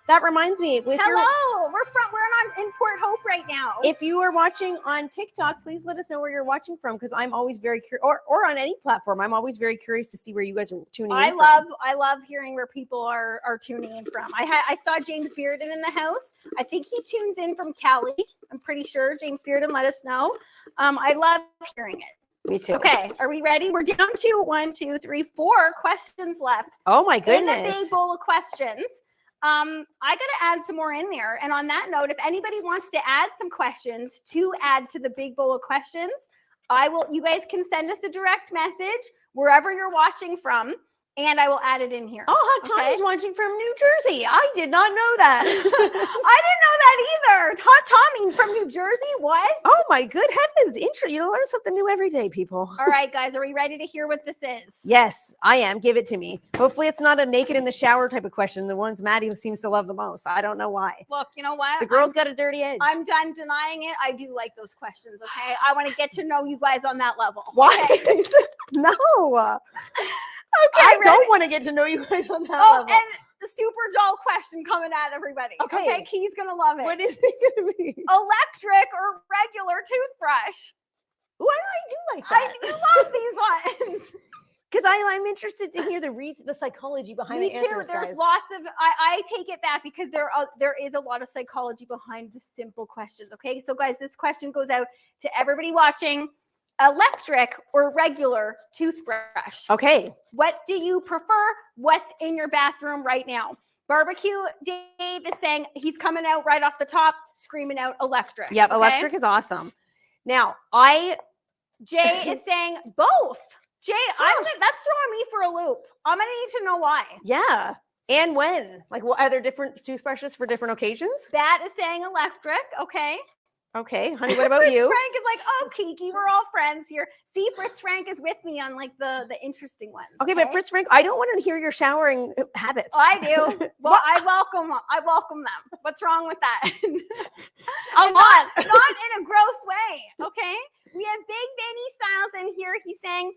That reminds me. Hello, we're in Port Hope right now. If you are watching on TikTok, please let us know where you're watching from, because I'm always very curious, or on any platform. I'm always very curious to see where you guys are tuning in from. I love hearing where people are tuning in from. I saw James Bearden in the house. I think he tunes in from Cali. I'm pretty sure. James Bearden, let us know. I love hearing it. Me too. Okay, are we ready? We're down to 1, 2, 3, 4 questions left. Oh my In goodness. the big bowl of questions. I gotta add some more in there. And on that note, if anybody wants to add some questions to add to the big bowl of questions, you guys can send us a direct message wherever you're watching from, and I will add it in here. Oh, Hot Tommy's watching from New Jersey. I did not know that. I didn't know that either. Hot Tommy from New Jersey? What? Oh my good heavens. You learn something new every day, people. All right, guys, are we ready to hear what this is? Yes, I am. Give it to me. Hopefully it's not a naked in the shower type of question. The ones Maddie seems to love the most. I don't know why. Look, you know what? The girl's got a dirty edge. I'm done denying it. I do like those questions, okay? I want to get to know you guys on that level. Why? Okay? No. Okay, I don't want to get to know you guys on that level. and the super dull question coming at everybody. Okay. Key's gonna love it. What is it going to be? Electric or regular toothbrush? Why do I do like that? You love these ones. Because I'm interested to hear the psychology behind Me the too. answers, There's guys. lots of. I take it back because there is a lot of psychology behind the simple questions. Okay, so guys, this question goes out to everybody watching. Electric or regular toothbrush? Okay. What do you prefer? What's in your bathroom right now? Barbecue Dave is saying he's coming out right off the top, screaming out electric. Yep, okay? electric is awesome. Now, Jay is saying both. Jay, that's throwing me for a loop. I'm gonna need to know why. Yeah. And when? Like, what are there different toothbrushes for different occasions? That is saying electric. Okay. Okay, honey, what about Fritz you? Frank is like, oh, Kiki, we're all friends here. See, Fritz Frank is with me on like the interesting ones. Okay, but Fritz Frank, I don't want to hear your showering habits. I do. Well, I welcome them. What's wrong with that? A lot. Not in a gross way. Okay. We have Big Benny Styles in here. He's saying,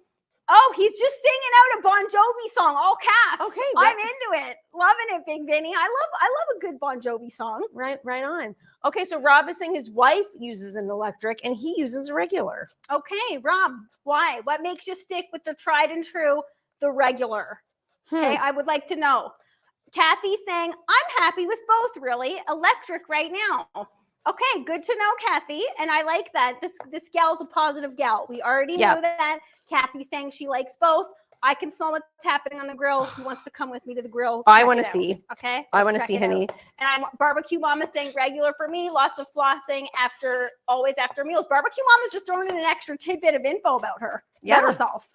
oh, he's just singing out a Bon Jovi song, all caps. Okay, I'm into it. Loving it, Big Benny. I love a good Bon Jovi song. Right on. Okay, so Rob is saying his wife uses an electric and he uses a regular. Okay, Rob, why? What makes you stick with the tried and true, the regular? Okay, I would like to know. Kathy's saying, I'm happy with both, really. Electric right now. Okay, good to know, Kathy. And I like that. This gal's a positive gal. We already know that. Kathy's saying she likes both. I can smell what's happening on the grill. Who wants to come with me to the grill? I want to see. Okay. I want to see, honey. And I'm barbecue mama saying regular for me. Lots of flossing always after meals. Barbecue mama's just throwing in an extra tidbit of info about her. Yeah. Herself.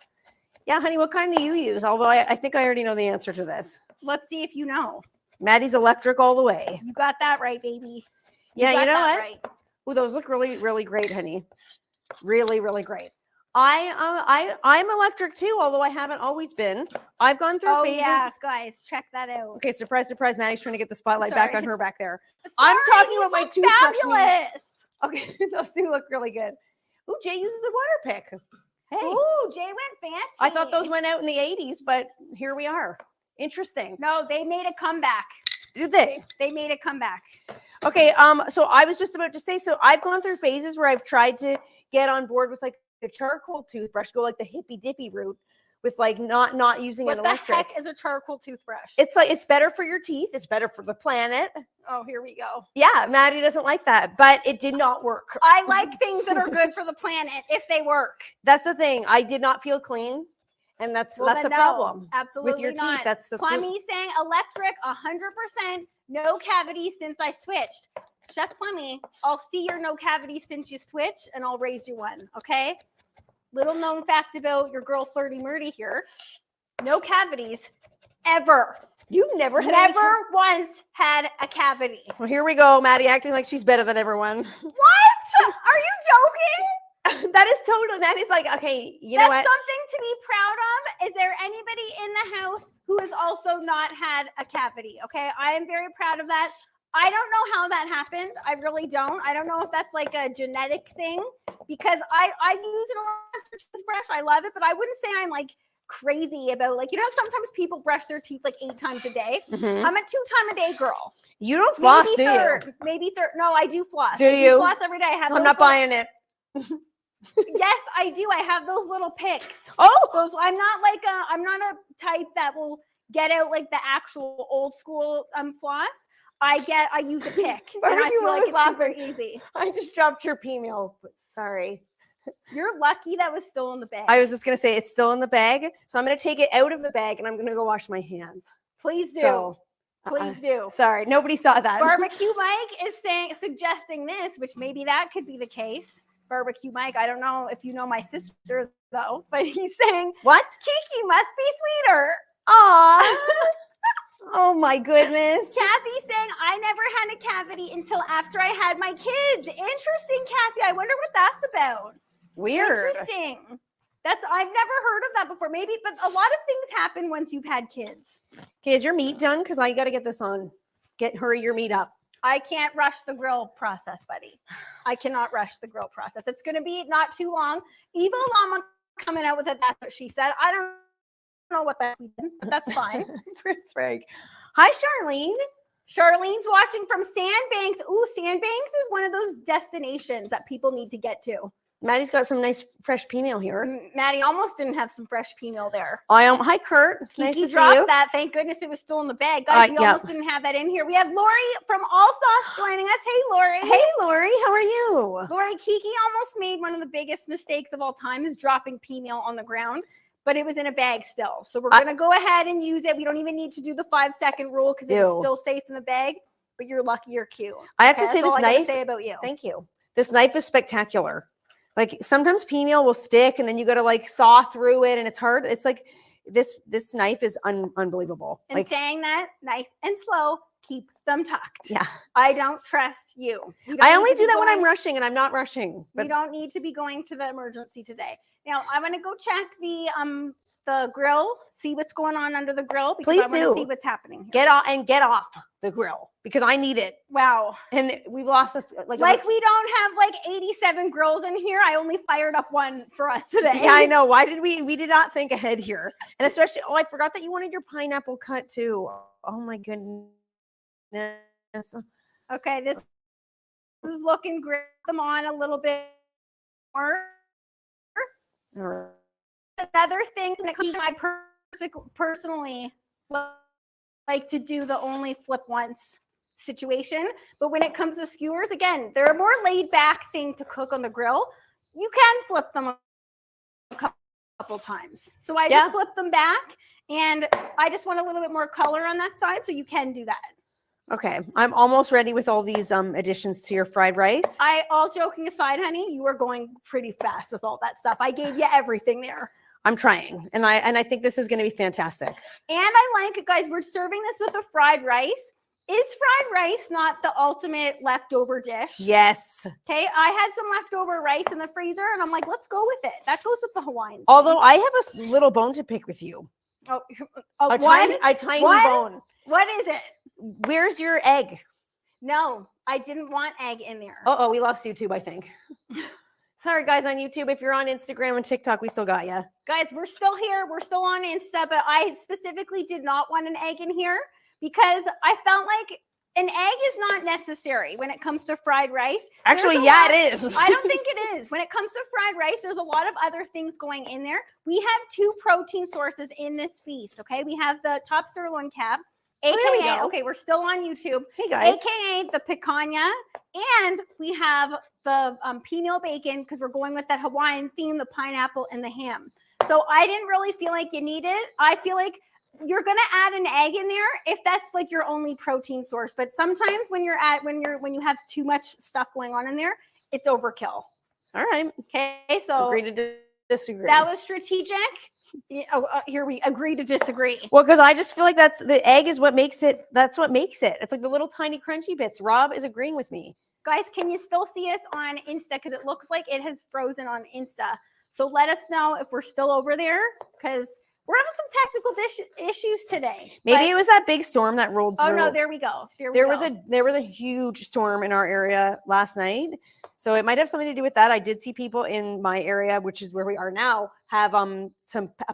Yeah, honey, what kind do you use? Although I think I already know the answer to this. Let's see if you know. Maddie's electric all the way. You got that right, baby. Yeah, you know what? Right. Oh, those look really, really great, honey. Really, really great. I'm electric too, although I haven't always been. I've gone through phases. Yeah, guys, check that out. Okay, surprise, surprise. Maddie's trying to get the spotlight back on her back there. Sorry, I'm talking about my toothbrush. Fabulous. Okay, those two look really good. Ooh, Jay uses a water pick. Hey. Ooh, Jay went fancy. I thought those went out in the 80s, but here we are. Interesting. No, they made a comeback. Did they? They made a comeback. Okay, so I was just about to say, so I've gone through phases where I've tried to get on board with like a charcoal toothbrush, go like the hippy dippy route with like not using an electric. What the heck is a charcoal toothbrush? It's like, it's better for your teeth. It's better for the planet. Oh, here we go. Yeah, Maddie doesn't like that, but it did not work. I like things that are good for the planet if they work. That's the thing. I did not feel clean. And that's a problem. Absolutely with your not. teeth. That's the Plummy's saying electric 100%, no cavity since I switched. Chef Plummy, I'll see your no cavity since you switched and I'll raise you one, okay? Little known fact about your girl Flirty Murdy here. No cavities ever. You never once had a cavity. Well, here we go, Maddie acting like she's better than everyone. What? Are you joking? That is totally, Maddie's like, okay, you know what? That's something to be proud of. Is there anybody in the house who has also not had a cavity? Okay, I am very proud of that. I don't know how that happened. I really don't. I don't know if that's like a genetic thing because I use an electric toothbrush. I love it, but I wouldn't say I'm like crazy about like, you know, sometimes people brush their teeth like 8 times a day. Mm-hmm. I'm a 2-time-a-day girl. You don't floss, maybe do third, you? Maybe third. No, I do floss. Do I you? floss every day. I have I'm not buying it. Yes, I do. I have those little picks. Oh, Those. I'm not a type that will get out like the actual old school floss. I use a pick. And I feel like it's super easy. I just dropped your peameal. Sorry. You're lucky that was still in the bag. I was just gonna say it's still in the bag, so I'm gonna take it out of the bag and I'm gonna go wash my hands. Please do. So, Please do. Sorry, nobody saw that. Barbecue Mike is suggesting this, which maybe that could be the case. Barbecue Mike, I don't know if you know my sister though, but he's saying What? Kiki must be sweeter. Aw. Oh my goodness. Kathy's saying I never had a cavity until after I had my kids. Interesting, Kathy. I wonder what that's about. Weird. Interesting. I've never heard of that before. Maybe, but a lot of things happen once you've had kids. Okay, is your meat done? Because I got to get this on. Hurry your meat up. I can't rush the grill process, buddy. I cannot rush the grill process. It's going to be not too long. Evil Llama coming out with it. That's what she said. I don't know what that means, but that's fine. Prince Frank. Hi, Charlene. Charlene's watching from Sandbanks. Ooh, Sandbanks is one of those destinations that people need to get to. Maddie's got some nice fresh peameal here. Maddie almost didn't have some fresh peameal there. Hi, Kurt. Kiki nice to dropped see you. that. Thank goodness it was still in the bag. Guys, we almost didn't have that in here. We have Lori from All Sauce joining us. Hey, Lori. Hey, Lori. How are you? Lori, Kiki almost made one of the biggest mistakes of all time is dropping peameal on the ground, but it was in a bag still. So we're going to go ahead and use it. We don't even need to do the 5-second rule because it's still safe in the bag, but you're lucky you're cute. I have to say this knife. That's all I gotta say about you. Thank you. This knife is spectacular. Like sometimes peameal will stick and then you got to like saw through it and it's hard. It's like this knife is unbelievable. And like saying that nice and slow, keep them tucked. Yeah. I don't trust you. You don't I need only to do be that when I'm going- rushing, and I'm not rushing. We But don't need to be going to the emergency today. Now I'm gonna go check the grill, see what's going on under the grill because Please I want do. to see what's happening here. get off the grill because I need it. Wow. And we've lost Like we don't have like 87 grills in here. I only fired up one for us today. Yeah, I know. Why did we did not think ahead here? And especially, I forgot that you wanted your pineapple cut too. Oh my goodness. Okay, this is looking great. Them on a little bit more. All right. Another thing when it comes to I personally like to do the only flip once situation, but when it comes to skewers, again, they're a more laid back thing to cook on the grill. You can flip them a couple times. So I just flip them back, and I just want a little bit more color on that side, so you can do that. Okay, I'm almost ready with all these additions to your fried rice. All joking aside, honey, you are going pretty fast with all that stuff. I gave you everything there. I'm trying, and I think this is going to be fantastic. And I like it, guys. We're serving this with a fried rice. Is fried rice not the ultimate leftover dish? Yes. Okay, I had some leftover rice in the freezer, and I'm like, let's go with it. That goes with the Hawaiian. Although I have a little bone to pick with you. Oh, A tiny bone. What is it? Where's your egg? No, I didn't want egg in there. Oh, we lost YouTube, I think. Sorry, guys, on YouTube. If you're on Instagram and TikTok, we still got you. Guys, we're still here. We're still on Insta, but I specifically did not want an egg in here because I felt like an egg is not necessary when it comes to fried rice. Actually, yeah, it is. I don't think it is. When it comes to fried rice, there's a lot of other things going in there. We have 2 protein sources in this feast, okay? We have the top sirloin cab, AKA, okay, we're still on YouTube. Hey, guys. AKA the picanha, and we have the peameal bacon because we're going with that Hawaiian theme, the pineapple and the ham. So I didn't really feel like you need it. I feel like you're gonna add an egg in there if that's like your only protein source. But sometimes when you have too much stuff going on in there, it's overkill. All right. Okay, so Agree to disagree. that was strategic. Here we agree to disagree. Well, because I just feel like that's the egg is what makes it. That's what makes it. It's like the little tiny crunchy bits. Rob is agreeing with me. Guys, can you still see us on Insta? Because it looks like it has frozen on Insta. So let us know if we're still over there because we're having some technical issues today. Maybe it was that big storm that rolled through. Oh no, there we go. There was a huge storm in our area last night. So it might have something to do with that. I did see people in my area, which is where we are now, have a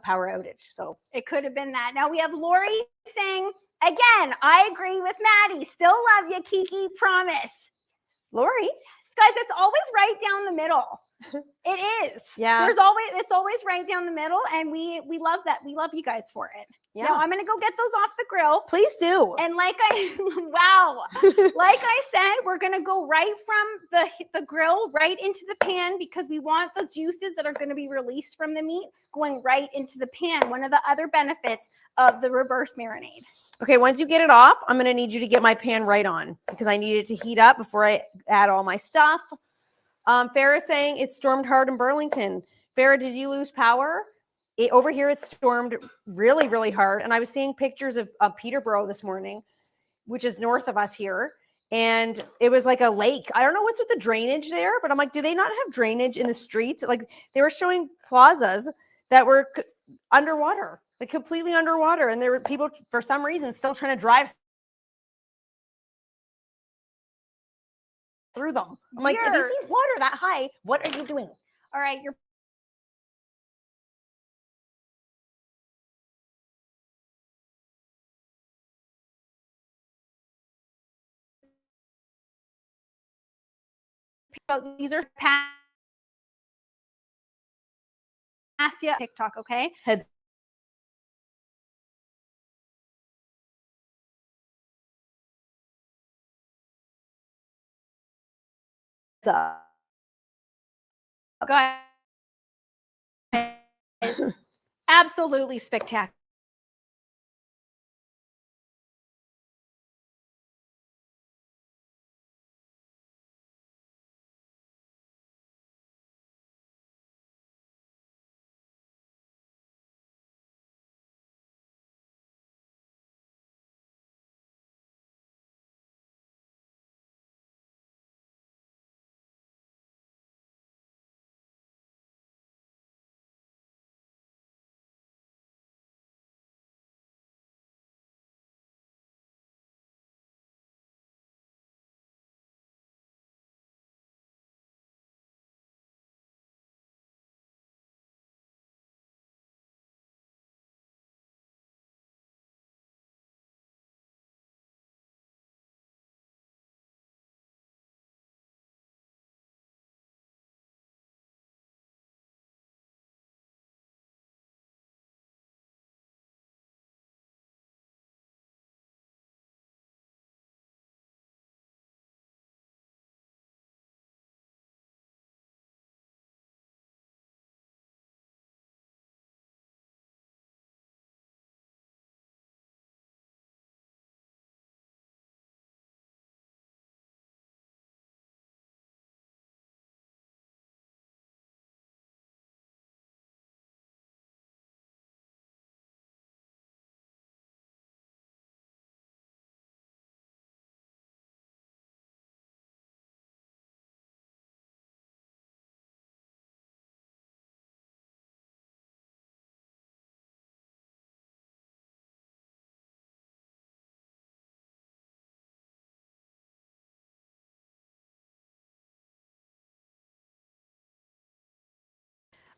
power outage. So it could have been that. Now we have Lori saying, again, I agree with Maddie. Still love you, Kiki, promise. Lori. Guys, it's always right down the middle. It is. Yeah. It's always right down the middle, and we love that. We love you guys for it. Yeah. Now I'm gonna go get those off the grill. Please do. And like I said, we're gonna go right from the grill right into the pan because we want the juices that are gonna be released from the meat going right into the pan. One of the other benefits of the reverse marinade. Okay, once you get it off, I'm going to need you to get my pan right on because I need it to heat up before I add all my stuff. Farrah's saying it stormed hard in Burlington. Farrah, did you lose power? Over here, it stormed really, really hard. And I was seeing pictures of Peterborough this morning, which is north of us here. And it was like a lake. I don't know what's with the drainage there, but I'm like, do they not have drainage in the streets? Like they were showing plazas that were underwater. Like completely underwater, and there were people for some reason still trying to drive through them. I'm like, if you see water that high, what are you doing? All right, you're these are past you TikTok, okay? Heads up. Guys, absolutely spectacular.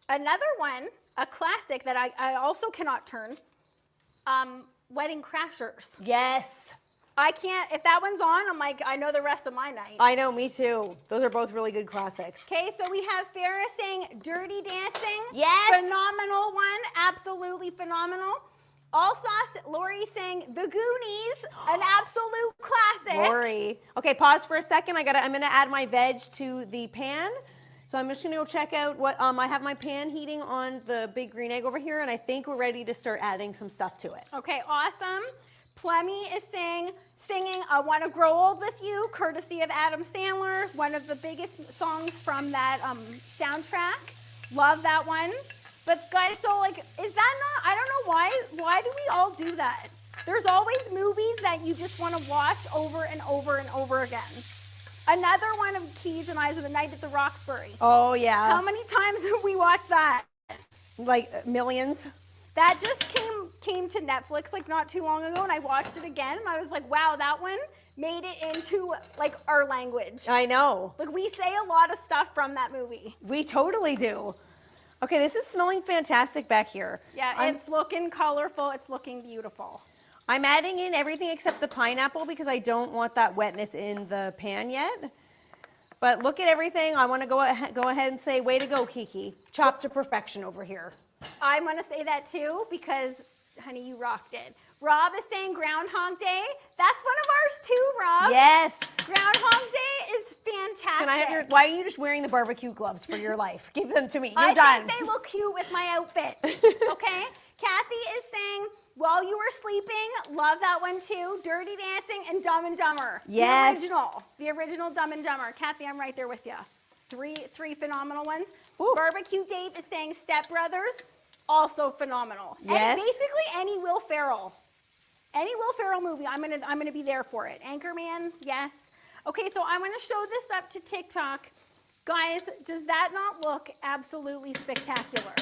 Another one, a classic that I also cannot turn, Wedding Crashers. Yes. I can't, if that one's on, I'm like, I know the rest of my night. I know, me too. Those are both really good classics. Okay, so we have Farrah saying Dirty Dancing. Yes. Phenomenal one, absolutely phenomenal. All Sauce, Lori saying The Goonies, an absolute classic. Lori. Okay, pause for a second. I'm gonna add my veg to the pan. So I'm just gonna go check out what, I have my pan heating on the big green egg over here, and I think we're ready to start adding some stuff to it. Okay, awesome. Plemmy is singing I Want to Grow Old With You, courtesy of Adam Sandler, one of the biggest songs from that soundtrack. Love that one. But guys, so like, is that not, I don't know why do we all do that? There's always movies that you just want to watch over and over and over again. Another one of Keys and Eyes of the Night at the Roxbury. Oh yeah. How many times have we watched that? Like millions. That just came to Netflix like not too long ago, and I watched it again, and I was like, wow, that one made it into like our language. I know. Like we say a lot of stuff from that movie. We totally do. Okay, this is smelling fantastic back here. Yeah, it's looking colorful. It's looking beautiful. I'm adding in everything except the pineapple because I don't want that wetness in the pan yet. But look at everything. I want to go ahead and say, way to go, Kiki. Chopped to perfection over here. I want to say that too because, honey, you rocked it. Rob is saying Groundhog Day. That's one of ours too, Rob. Yes. Groundhog Day is fantastic. Can I have your, why are you just wearing the barbecue gloves for your life? Give them to me. You're I done. think they look cute with my outfit. Okay? Kathy is saying, While You Were Sleeping, love that one too. Dirty Dancing and Dumb and Dumber. Yes. The original Dumb and Dumber. Kathy, I'm right there with you. Three phenomenal ones. Ooh. Barbecue Dave is saying Step Brothers, also phenomenal. Yes. And basically any Will Ferrell movie, I'm gonna be there for it. Anchorman, yes. Okay, so I want to show this up to TikTok. Guys, does that not look absolutely spectacular?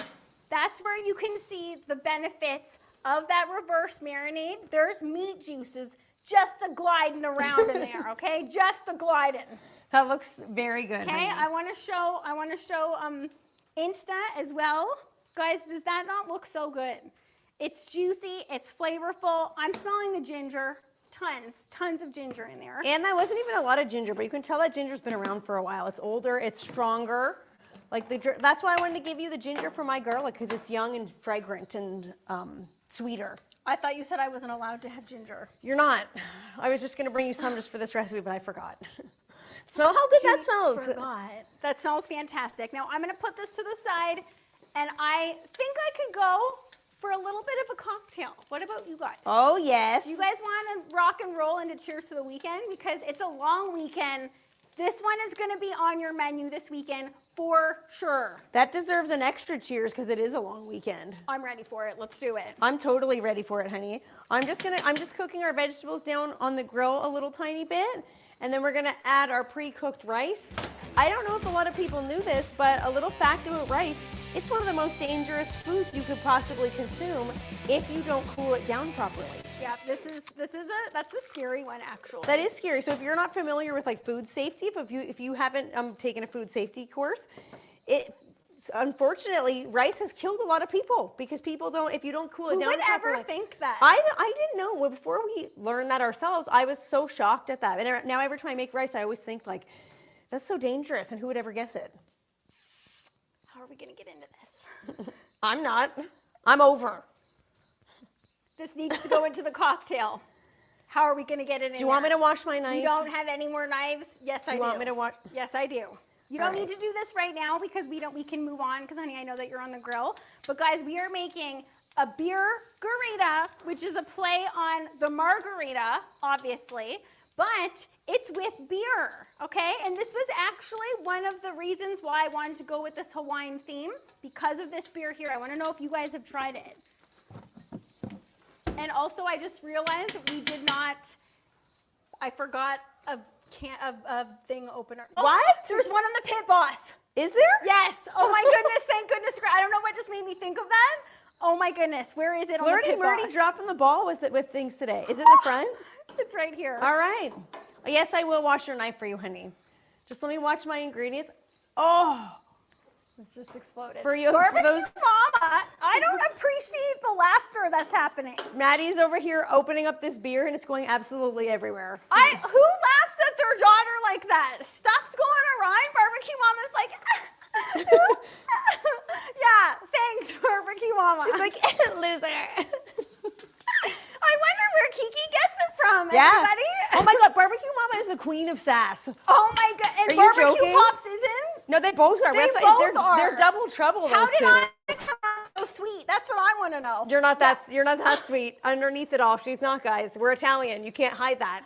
That's where you can see the benefits of that reverse marinade. There's meat juices just a gliding around in there, okay? Just a gliding. That looks very good. Okay, I want to show Insta as well. Guys, does that not look so good? It's juicy, it's flavorful. I'm smelling the ginger. Tons of ginger in there. And that wasn't even a lot of ginger, but you can tell that ginger's been around for a while. It's older, it's stronger. Like that's why I wanted to give you the ginger for my garlic, because it's young and fragrant and sweeter. I thought you said I wasn't allowed to have ginger. You're not. I was just gonna bring you some just for this recipe, but I forgot. Smell how good that smells. Forgot. That smells fantastic. Now I'm gonna put this to the side, and I think I could go for a little bit of a cocktail. What about you guys? Oh yes. You guys want to rock and roll into Cheers to the Weekend? Because it's a long weekend. This one is going to be on your menu this weekend for sure. That deserves an extra cheers because it is a long weekend. I'm ready for it. Let's do it. I'm totally ready for it, honey. I'm just cooking our vegetables down on the grill a little tiny bit, and then we're gonna add our pre-cooked rice. I don't know if a lot of people knew this, but a little fact about rice, it's one of the most dangerous foods you could possibly consume if you don't cool it down properly. Yeah, that's a scary one actually. That is scary. So if you're not familiar with like food safety, if you haven't taken a food safety course, unfortunately, rice has killed a lot of people because if you don't cool it down properly. Who would ever think that? I didn't know. Well, before we learned that ourselves, I was so shocked at that. And now every time I make rice, I always think like, that's so dangerous, and who would ever guess it? How are we gonna get into this? I'm not. I'm over. This needs to go into the cocktail. How are we gonna get it in? Do you want me to wash my knife? You don't have any more knives? Yes, I do. Do you want me to wash? Yes, I do. You don't need to do this right now because we can move on because, honey, I know that you're on the grill. But guys, we are making a Beer-Garita, which is a play on the margarita, obviously, but it's with beer, okay? And this was actually one of the reasons why I wanted to go with this Hawaiian theme, because of this beer here. I want to know if you guys have tried it. And also, I just realized I forgot a thing opener. Oh, what? There's one on the Pit Boss. Is there? Yes. Oh my goodness, thank goodness. I don't know what just made me think of that. Oh my goodness, where is it on the Pit Boss? Flirty dropping the ball with things today. Is it the front? It's right here. All right. Yes, I will wash your knife for you, honey. Just let me watch my ingredients. Oh, It's just exploded. For you, Barbecue for those, Mama, I don't appreciate the laughter that's happening. Maddie's over here opening up this beer and it's going absolutely everywhere. Who laughs at their daughter like that? Stuff's going awry. Barbecue Mama's like, oops. Yeah, thanks, Barbecue Mama. She's like, loser. I wonder where Kiki gets it from, Yeah. everybody. Oh my God, Barbecue Mama is the queen of sass. Oh my God, and Are you Barbecue joking? Pops isn't? No, they both are. They That's both they're, are. They're double trouble. How those did two. I come out so sweet? That's what I want to know. You're not that sweet. Underneath it all, she's not, guys. We're Italian. You can't hide that.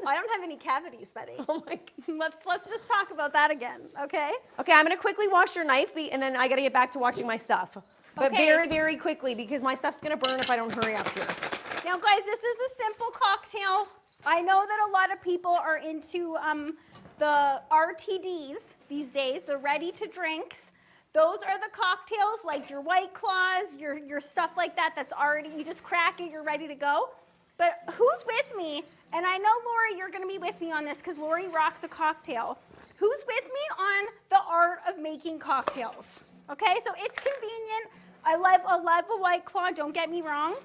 I don't have any cavities, Betty. Oh my God. Let's just talk about that again, okay? Okay, I'm gonna quickly wash your knife, and then I gotta get back to watching my stuff. But Okay. very, very quickly, because my stuff's gonna burn if I don't hurry up here. Now, guys, this is a simple cocktail. I know that a lot of people are into the RTDs these days, the ready to drinks. Those are the cocktails like your White Claws, your stuff like that that's already, you just crack it, you're ready to go. But who's with me? And I know, Lori, you're going to be with me on this because Lori rocks a cocktail. Who's with me on the art of making cocktails? Okay, so it's convenient. I love a White Claw, don't get me wrong.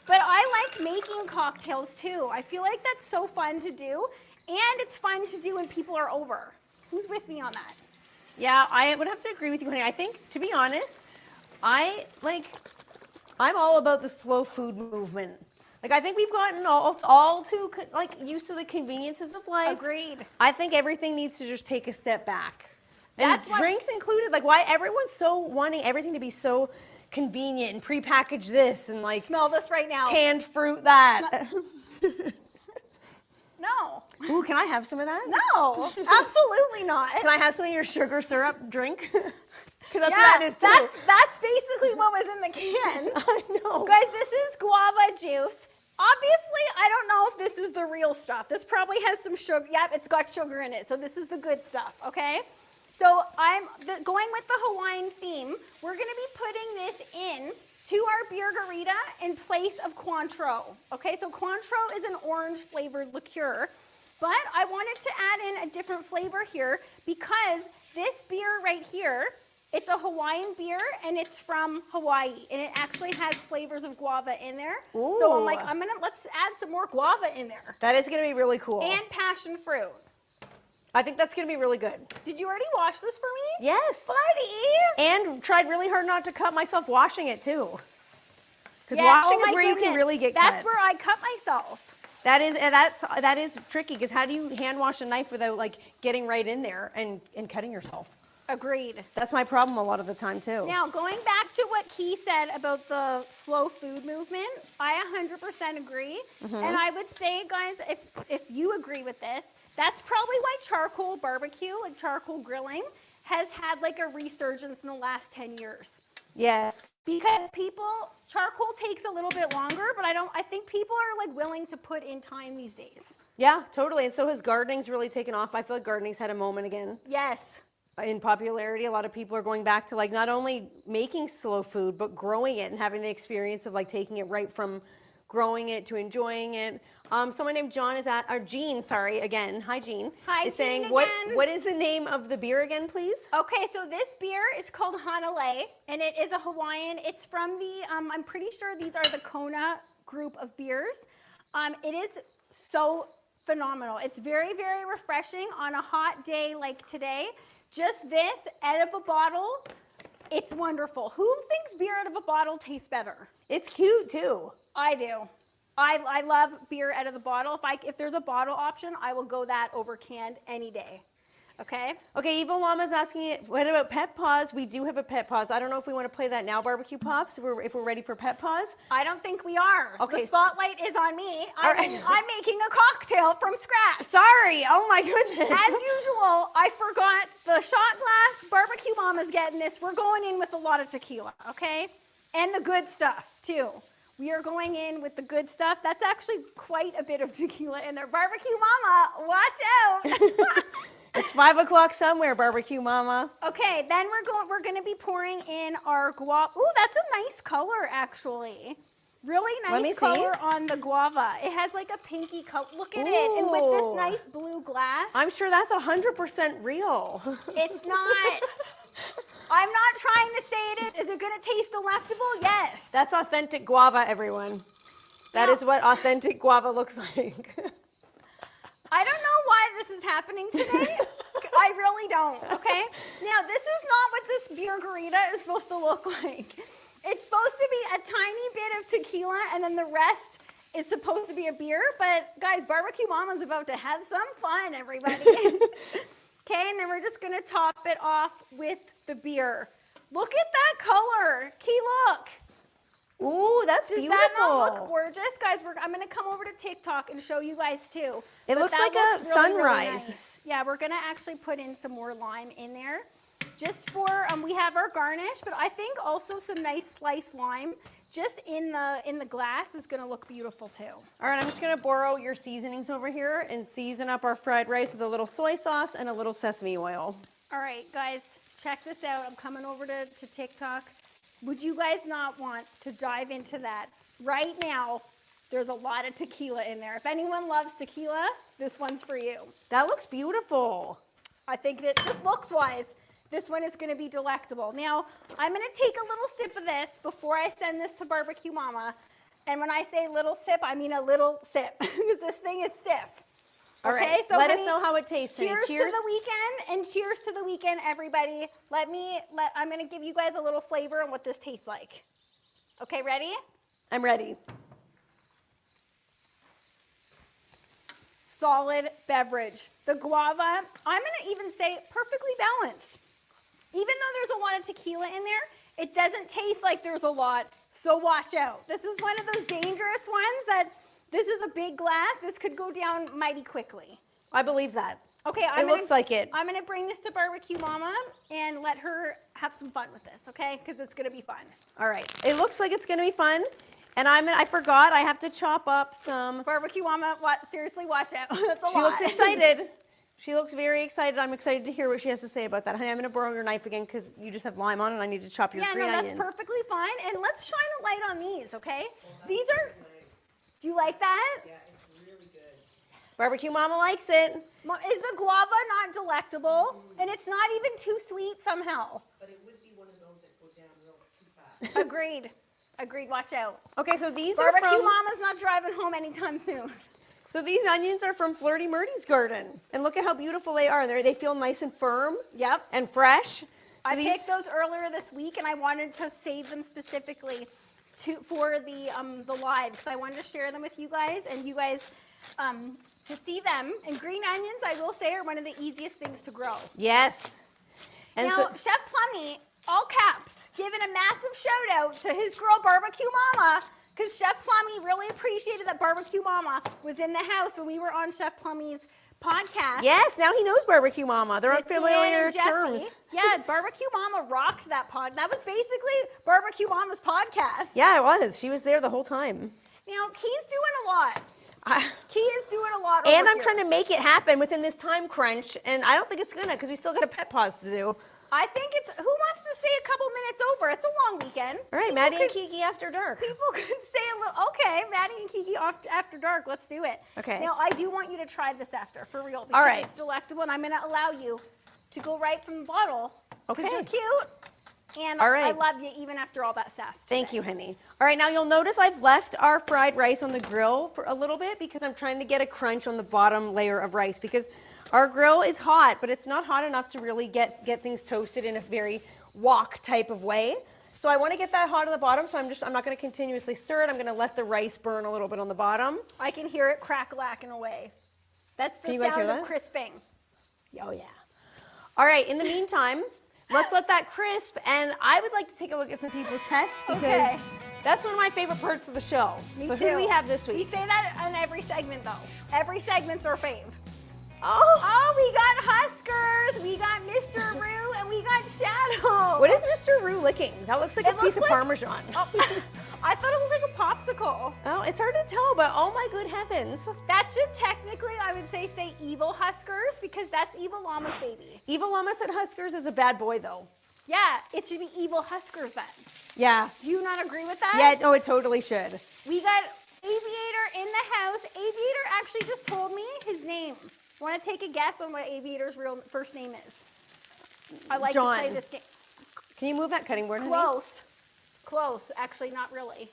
But I like making cocktails too. I feel like that's so fun to do. And it's fun to do when people are over. Who's with me on that? Yeah, I would have to agree with you, honey. I think, to be honest, I'm all about the slow food movement. Like, I think we've gotten all too used to the conveniences of life. Agreed. I think everything needs to just take a step back. And That's what- drinks included. Like, why everyone's so wanting everything to be so convenient and prepackaged this and like Smell this right now. canned fruit that. No. Ooh, can I have some of that? No, absolutely not. Can I have some of your sugar syrup drink? Because that's Yeah, what that is too. that's basically what was in the can. I know. Guys, this is guava juice. Obviously, I don't know if this is the real stuff. This probably has some sugar. Yep, it's got sugar in it. So this is the good stuff, okay? So going with the Hawaiian theme, we're going to be putting this in to our Beer-Garita in place of Cointreau. Okay, so Cointreau is an orange flavored liqueur, but I wanted to add in a different flavor here because this beer right here, it's a Hawaiian beer and it's from Hawaii and it actually has flavors of guava in there. Ooh. So I'm like, let's add some more guava in there. That is going to be really cool. And passion fruit. I think that's going to be really good. Did you already wash this for me? Yes. Buddy! And tried really hard not to cut myself washing it too. Because Yeah, washing oh is my where you can goodness. really get That's cut. where I cut myself. That is tricky because how do you hand wash a knife without like getting right in there and cutting yourself? Agreed. That's my problem a lot of the time too. Now, going back to what Key said about the slow food movement, I 100% agree. Mm-hmm. And I would say, guys, if you agree with this, that's probably why charcoal barbecue, like charcoal grilling, has had like a resurgence in the last 10 years. Yes. Because charcoal takes a little bit longer, but I think people are like willing to put in time these days. Yeah, totally. And so has gardening's really taken off. I feel like gardening's had a moment again Yes. in popularity. A lot of people are going back to like not only making slow food, but growing it and having the experience of like taking it right from growing it to enjoying it. Someone named John is Jean, sorry, again. Hi, Jean. Hi, is saying, Jean what again. is the name of the beer again, please? Okay, so this beer is called Hanelai, and it is a Hawaiian. It's from the, I'm pretty sure these are the Kona group of beers. It is so phenomenal. It's very, very refreshing on a hot day like today. Just this out of a bottle, it's wonderful. Who thinks beer out of a bottle tastes better? It's cute too. I do. I love beer out of the bottle. If there's a bottle option, I will go that over canned any day. Okay? Okay, Evil Llama's asking, what about Pet Pause? We do have a Pet Pause. I don't know if we want to play that now, Barbecue Pops, if we're ready for Pet Pause. I don't think we are. Okay, The spotlight is on me. All right. I'm making a cocktail from scratch. Sorry, oh my goodness. As usual, I forgot the shot glass. Barbecue Mama's getting this. We're going in with a lot of tequila, okay? And the good stuff, too. We are going in with the good stuff. That's actually quite a bit of tequila in there. Barbecue Mama, watch out. It's 5 o'clock somewhere, Barbecue Mama. Okay, then we're going to be pouring in our guava. Ooh, that's a nice color, actually. Really Let me nice see. color on the guava. It has like a pinky color. Look at it. And with this Ooh. nice blue glass. I'm sure that's 100% real. It's not. I'm not trying to say it is. Is it going to taste delectable? Yes. That's authentic guava, everyone. That is what authentic guava looks like. I don't know why this is happening today. I really don't, okay? Now, this is not what this Beer-Garita is supposed to look like. It's supposed to be a tiny bit of tequila, and then the rest is supposed to be a beer. But, guys, Barbecue Mama's about to have some fun, everybody. Okay, and then we're just going to top it off with the beer. Look at that color. Key, look. Ooh, that's Does beautiful. that not look gorgeous? Guys, I'm going to come over to TikTok and show you guys too. It looks like a sunrise. Nice. Yeah, we're going to actually put in some more lime in there. Just for, we have our garnish, but I think also some nice sliced lime just in the glass is going to look beautiful too. All right, I'm just going to borrow your seasonings over here and season up our fried rice with a little soy sauce and a little sesame oil. All right, guys, check this out. I'm coming over to TikTok. Would you guys not want to dive into that? Right now, there's a lot of tequila in there. If anyone loves tequila, this one's for you. That looks beautiful. I think that just looks-wise, this one is going to be delectable. Now, I'm going to take a little sip of this before I send this to Barbecue Mama. And when I say little sip, I mean a little sip because this thing is stiff. All Okay, right, so let us honey, know how it tastes. Cheers, Cheers to the weekend, and cheers to the weekend, everybody. I'm going to give you guys a little flavor on what this tastes like. Okay, ready? I'm ready. Solid beverage. The guava, I'm going to even say perfectly balanced. Even though there's a lot of tequila in there, it doesn't taste like there's a lot, so watch out. This is one of those dangerous ones that this is a big glass. This could go down mighty quickly. I believe that. Okay, it looks like it. I'm going to bring this to Barbecue Mama and let her have some fun with this, okay? Because it's going to be fun. All right, it looks like it's going to be fun. And I forgot, I have to chop up some. Barbecue Mama, seriously, watch out. That's a lot. She looks excited. She looks very excited. I'm excited to hear what she has to say about that. Honey, I'm going to borrow your knife again because you just have lime on and I need to chop your green onions. Yeah, no, that's perfectly fine. And let's shine a light on these, okay? These are, do you like that? Yeah, it's really good. Barbecue Mama likes it. Is the guava not delectable? And it's not even too sweet somehow. But it would be one of those that go down real too fast. Agreed. Agreed, watch out. Okay, so these are Barbecue from... Mama's not driving home anytime soon. So these onions are from Flirty Murdy's garden. And look at how beautiful they are. They feel nice and firm. Yep. And fresh. So I picked those earlier this week, and I wanted to save them specifically for the live because I wanted to share them with you guys and you guys to see them. And green onions, I will say, are one of the easiest things to grow. Yes. And now, so, Chef Plummy, all caps, giving a massive shout out to his girl Barbecue Mama because Chef Plummy really appreciated that Barbecue Mama was in the house when we were on Chef Plummy's podcast. yes, now he knows Barbecue Mama. They're on with Dan familiar and Jeffy. terms. Yeah, Barbecue Mama rocked that pod. That was basically Barbecue Mama's podcast. Yeah, it was. She was there the whole time. Now, Key's doing a lot. Key is doing a lot And over I'm here. trying to make it happen within this time crunch, and I don't think it's gonna because we still got a pet pause to do. I think it's, who wants to stay a couple minutes over? It's a long weekend. All right, People Maddie and could- Kiki after dark. People could stay a little, okay, Maddie and Kiki after dark, let's do it. Okay. Now, I do want you to try this after, for real, because All right. it's delectable, and I'm gonna allow you to go right from the bottle, because Okay. you're cute, and All right. I love you even after all that sass. Thank you, honey. All right, now you'll notice I've left our fried rice on the grill for a little bit because I'm trying to get a crunch on the bottom layer of rice because our grill is hot, but it's not hot enough to really get things toasted in a very wok type of way. So I want to get that hot on the bottom, so I'm not going to continuously stir it. I'm going to let the rice burn a little bit on the bottom. I can hear it crack-lacking away. That's the Can you guys sound hear of that? crisping. Oh, yeah. All right, in the meantime, let's let that crisp, and I would like to take a look at some people's pets because Okay. that's one of my favorite parts of the show. Me so too. who do we have this We week? say that on every segment, though. Every segment's our fave. Oh, Oh, we got Huskers, we got Mr. Roo, and we got Shadow. what is Mr. Roo licking? That looks like It a piece looks of like- Parmesan. Oh, I thought it looked like a popsicle. Oh, it's hard to tell, but oh my good heavens. That should technically, I would say Evil Huskers, because that's Evil Llama's baby. Evil Llama said Huskers is a bad boy, though. Yeah, it should be Evil Huskers then. Yeah. Do you not agree with that? Yeah, no, it totally should. We got Aviator in the house. Aviator actually just told me his name. Want to take a guess on what Aviator's first name is? I like John. to play this game. Can you move that cutting board, honey? Close. Close. Actually, not really.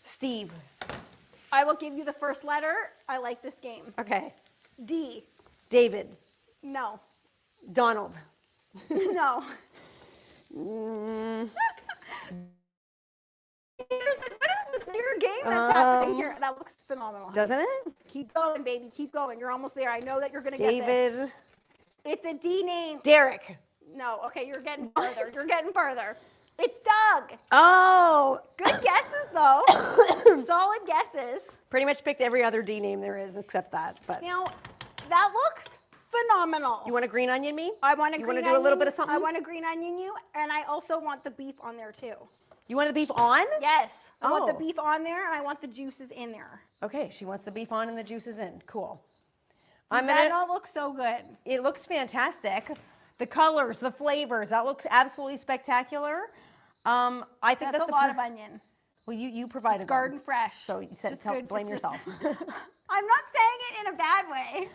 Steve. I will give you the first letter. I like this game. Okay. D. David. No. Donald. No. Mm, What is this weird game that's happening here? That looks phenomenal. doesn't it? Keep going, baby. Keep going. You're almost there. I know that you're going to get this. David. It's a D name. Derek. No. Okay, you're getting further. You're getting further. It's Doug. Oh. Good guesses, though. Solid guesses. Pretty much picked every other D name there is except that. But Now, that looks phenomenal. you want a green onion me? I want a You green want to do a little bit of onion. something? I want a green onion you, and I also want the beef on there, too. You want the beef on? Yes. I want the Oh. beef on there, and I want the juices in there. Okay, she wants the beef on and the juices in. Cool. That all looks so good. It looks fantastic. The colors, the flavors, that looks absolutely spectacular. I think That's that's a lot of onion. Well, you provided It's garden them. fresh. So you said It's just good. blame It's just- yourself. I'm not saying it in a bad way.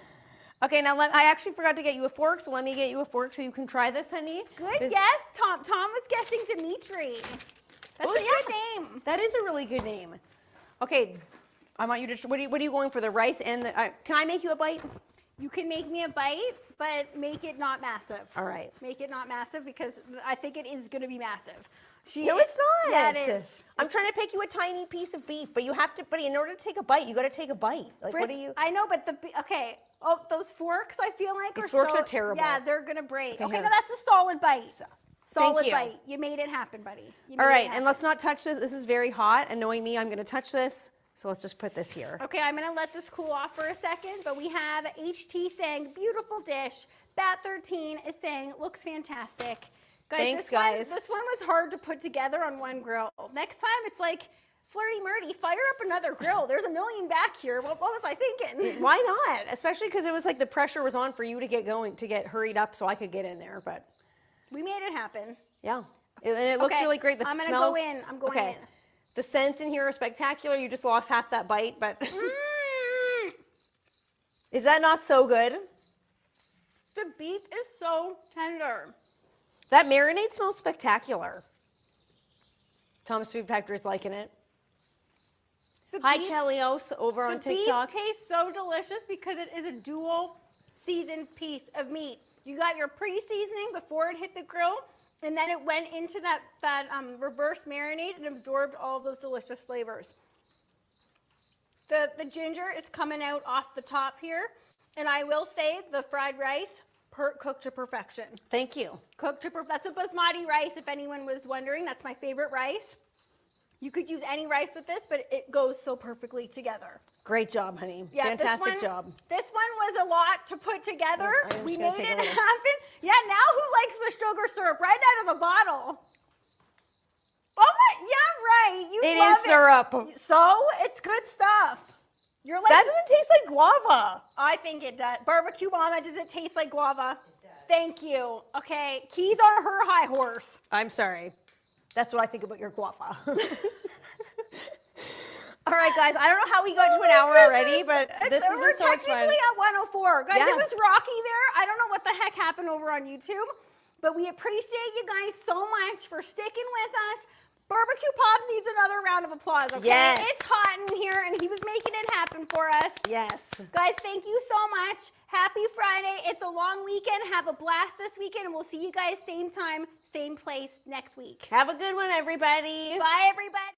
Okay, now I actually forgot to get you a fork, so let me get you a fork so you can try this, honey. Good This- guess, Tom. Tom was guessing Dimitri. That's Oh, a yeah. good name. That is a really good name. Okay, I want you to. What are you going for? The rice and the. Can I make you a bite? You can make me a bite, but make it not massive. All right. Make it not massive because I think it is going to be massive. No, it's not. Yeah, it is. I'm trying to pick you a tiny piece of beef, but you have to. But in order to take a bite, you got to take a bite. Like, Fritz, what do you? I know, but okay. Oh, those forks, I feel like These forks so, are terrible. Yeah, they're going to break. Okay, here. no, that's a solid bite. Solid you. bite. You made it happen, buddy. You made All it right, happen. and let's not touch this. This is very hot, and knowing me, I'm going to touch this. So let's just put this here. Okay, I'm gonna let this cool off for a second, but we have HT saying, beautiful dish. Bat13 is saying, looks fantastic. Guys, Thanks, guys. This one was hard to put together on one grill. Next time, it's like, flirty murdy, fire up another grill. There's a million back here. What was I thinking? Why not? Especially because it was like the pressure was on for you to get going, to get hurried up so I could get in there. But We made it happen. yeah, and it looks Okay, really great. The I'm gonna smells, go in. I'm going okay. in. The scents in here are spectacular. You just lost half that bite, but is that not so good? The beef is so tender. That marinade smells spectacular. Tom's Food Factory is liking it. The Hi, beef- Chelios over on The TikTok. beef tastes so delicious because it is a dual seasoned piece of meat. You got your pre-seasoning before it hit the grill, and then it went into that reverse marinade and absorbed all of those delicious flavors. The ginger is coming out off the top here, and I will say the fried rice cooked to perfection. Thank you. That's a basmati rice, if anyone was wondering. That's my favorite rice. You could use any rice with this, but it goes so perfectly together. Great job, honey. Yeah, Fantastic job. This one was a lot to put together. I'm We just gonna made take it a little. happen. Yeah, now who likes the sugar syrup right out of a bottle? Oh my, yeah, right. You It love is syrup. So it's good stuff. You're like, That doesn't taste like guava. I think it does. Barbecue mama, does it taste like guava? Thank you. Okay, Key's on her high horse. I'm sorry. That's what I think about your guava. All right, guys. I don't know how we got to an hour already, but this has We're been so much fun. technically at 104. Guys, Yeah. it was rocky there. I don't know what the heck happened over on YouTube, but we appreciate you guys so much for sticking with us. Barbecue Pops needs another round of applause, okay? Yes. It's hot in here, and he was making it happen for us. Yes. Guys, thank you so much. Happy Friday. It's a long weekend. Have a blast this weekend, and we'll see you guys same time, same place next week. Have a good one, everybody. Bye, everybody.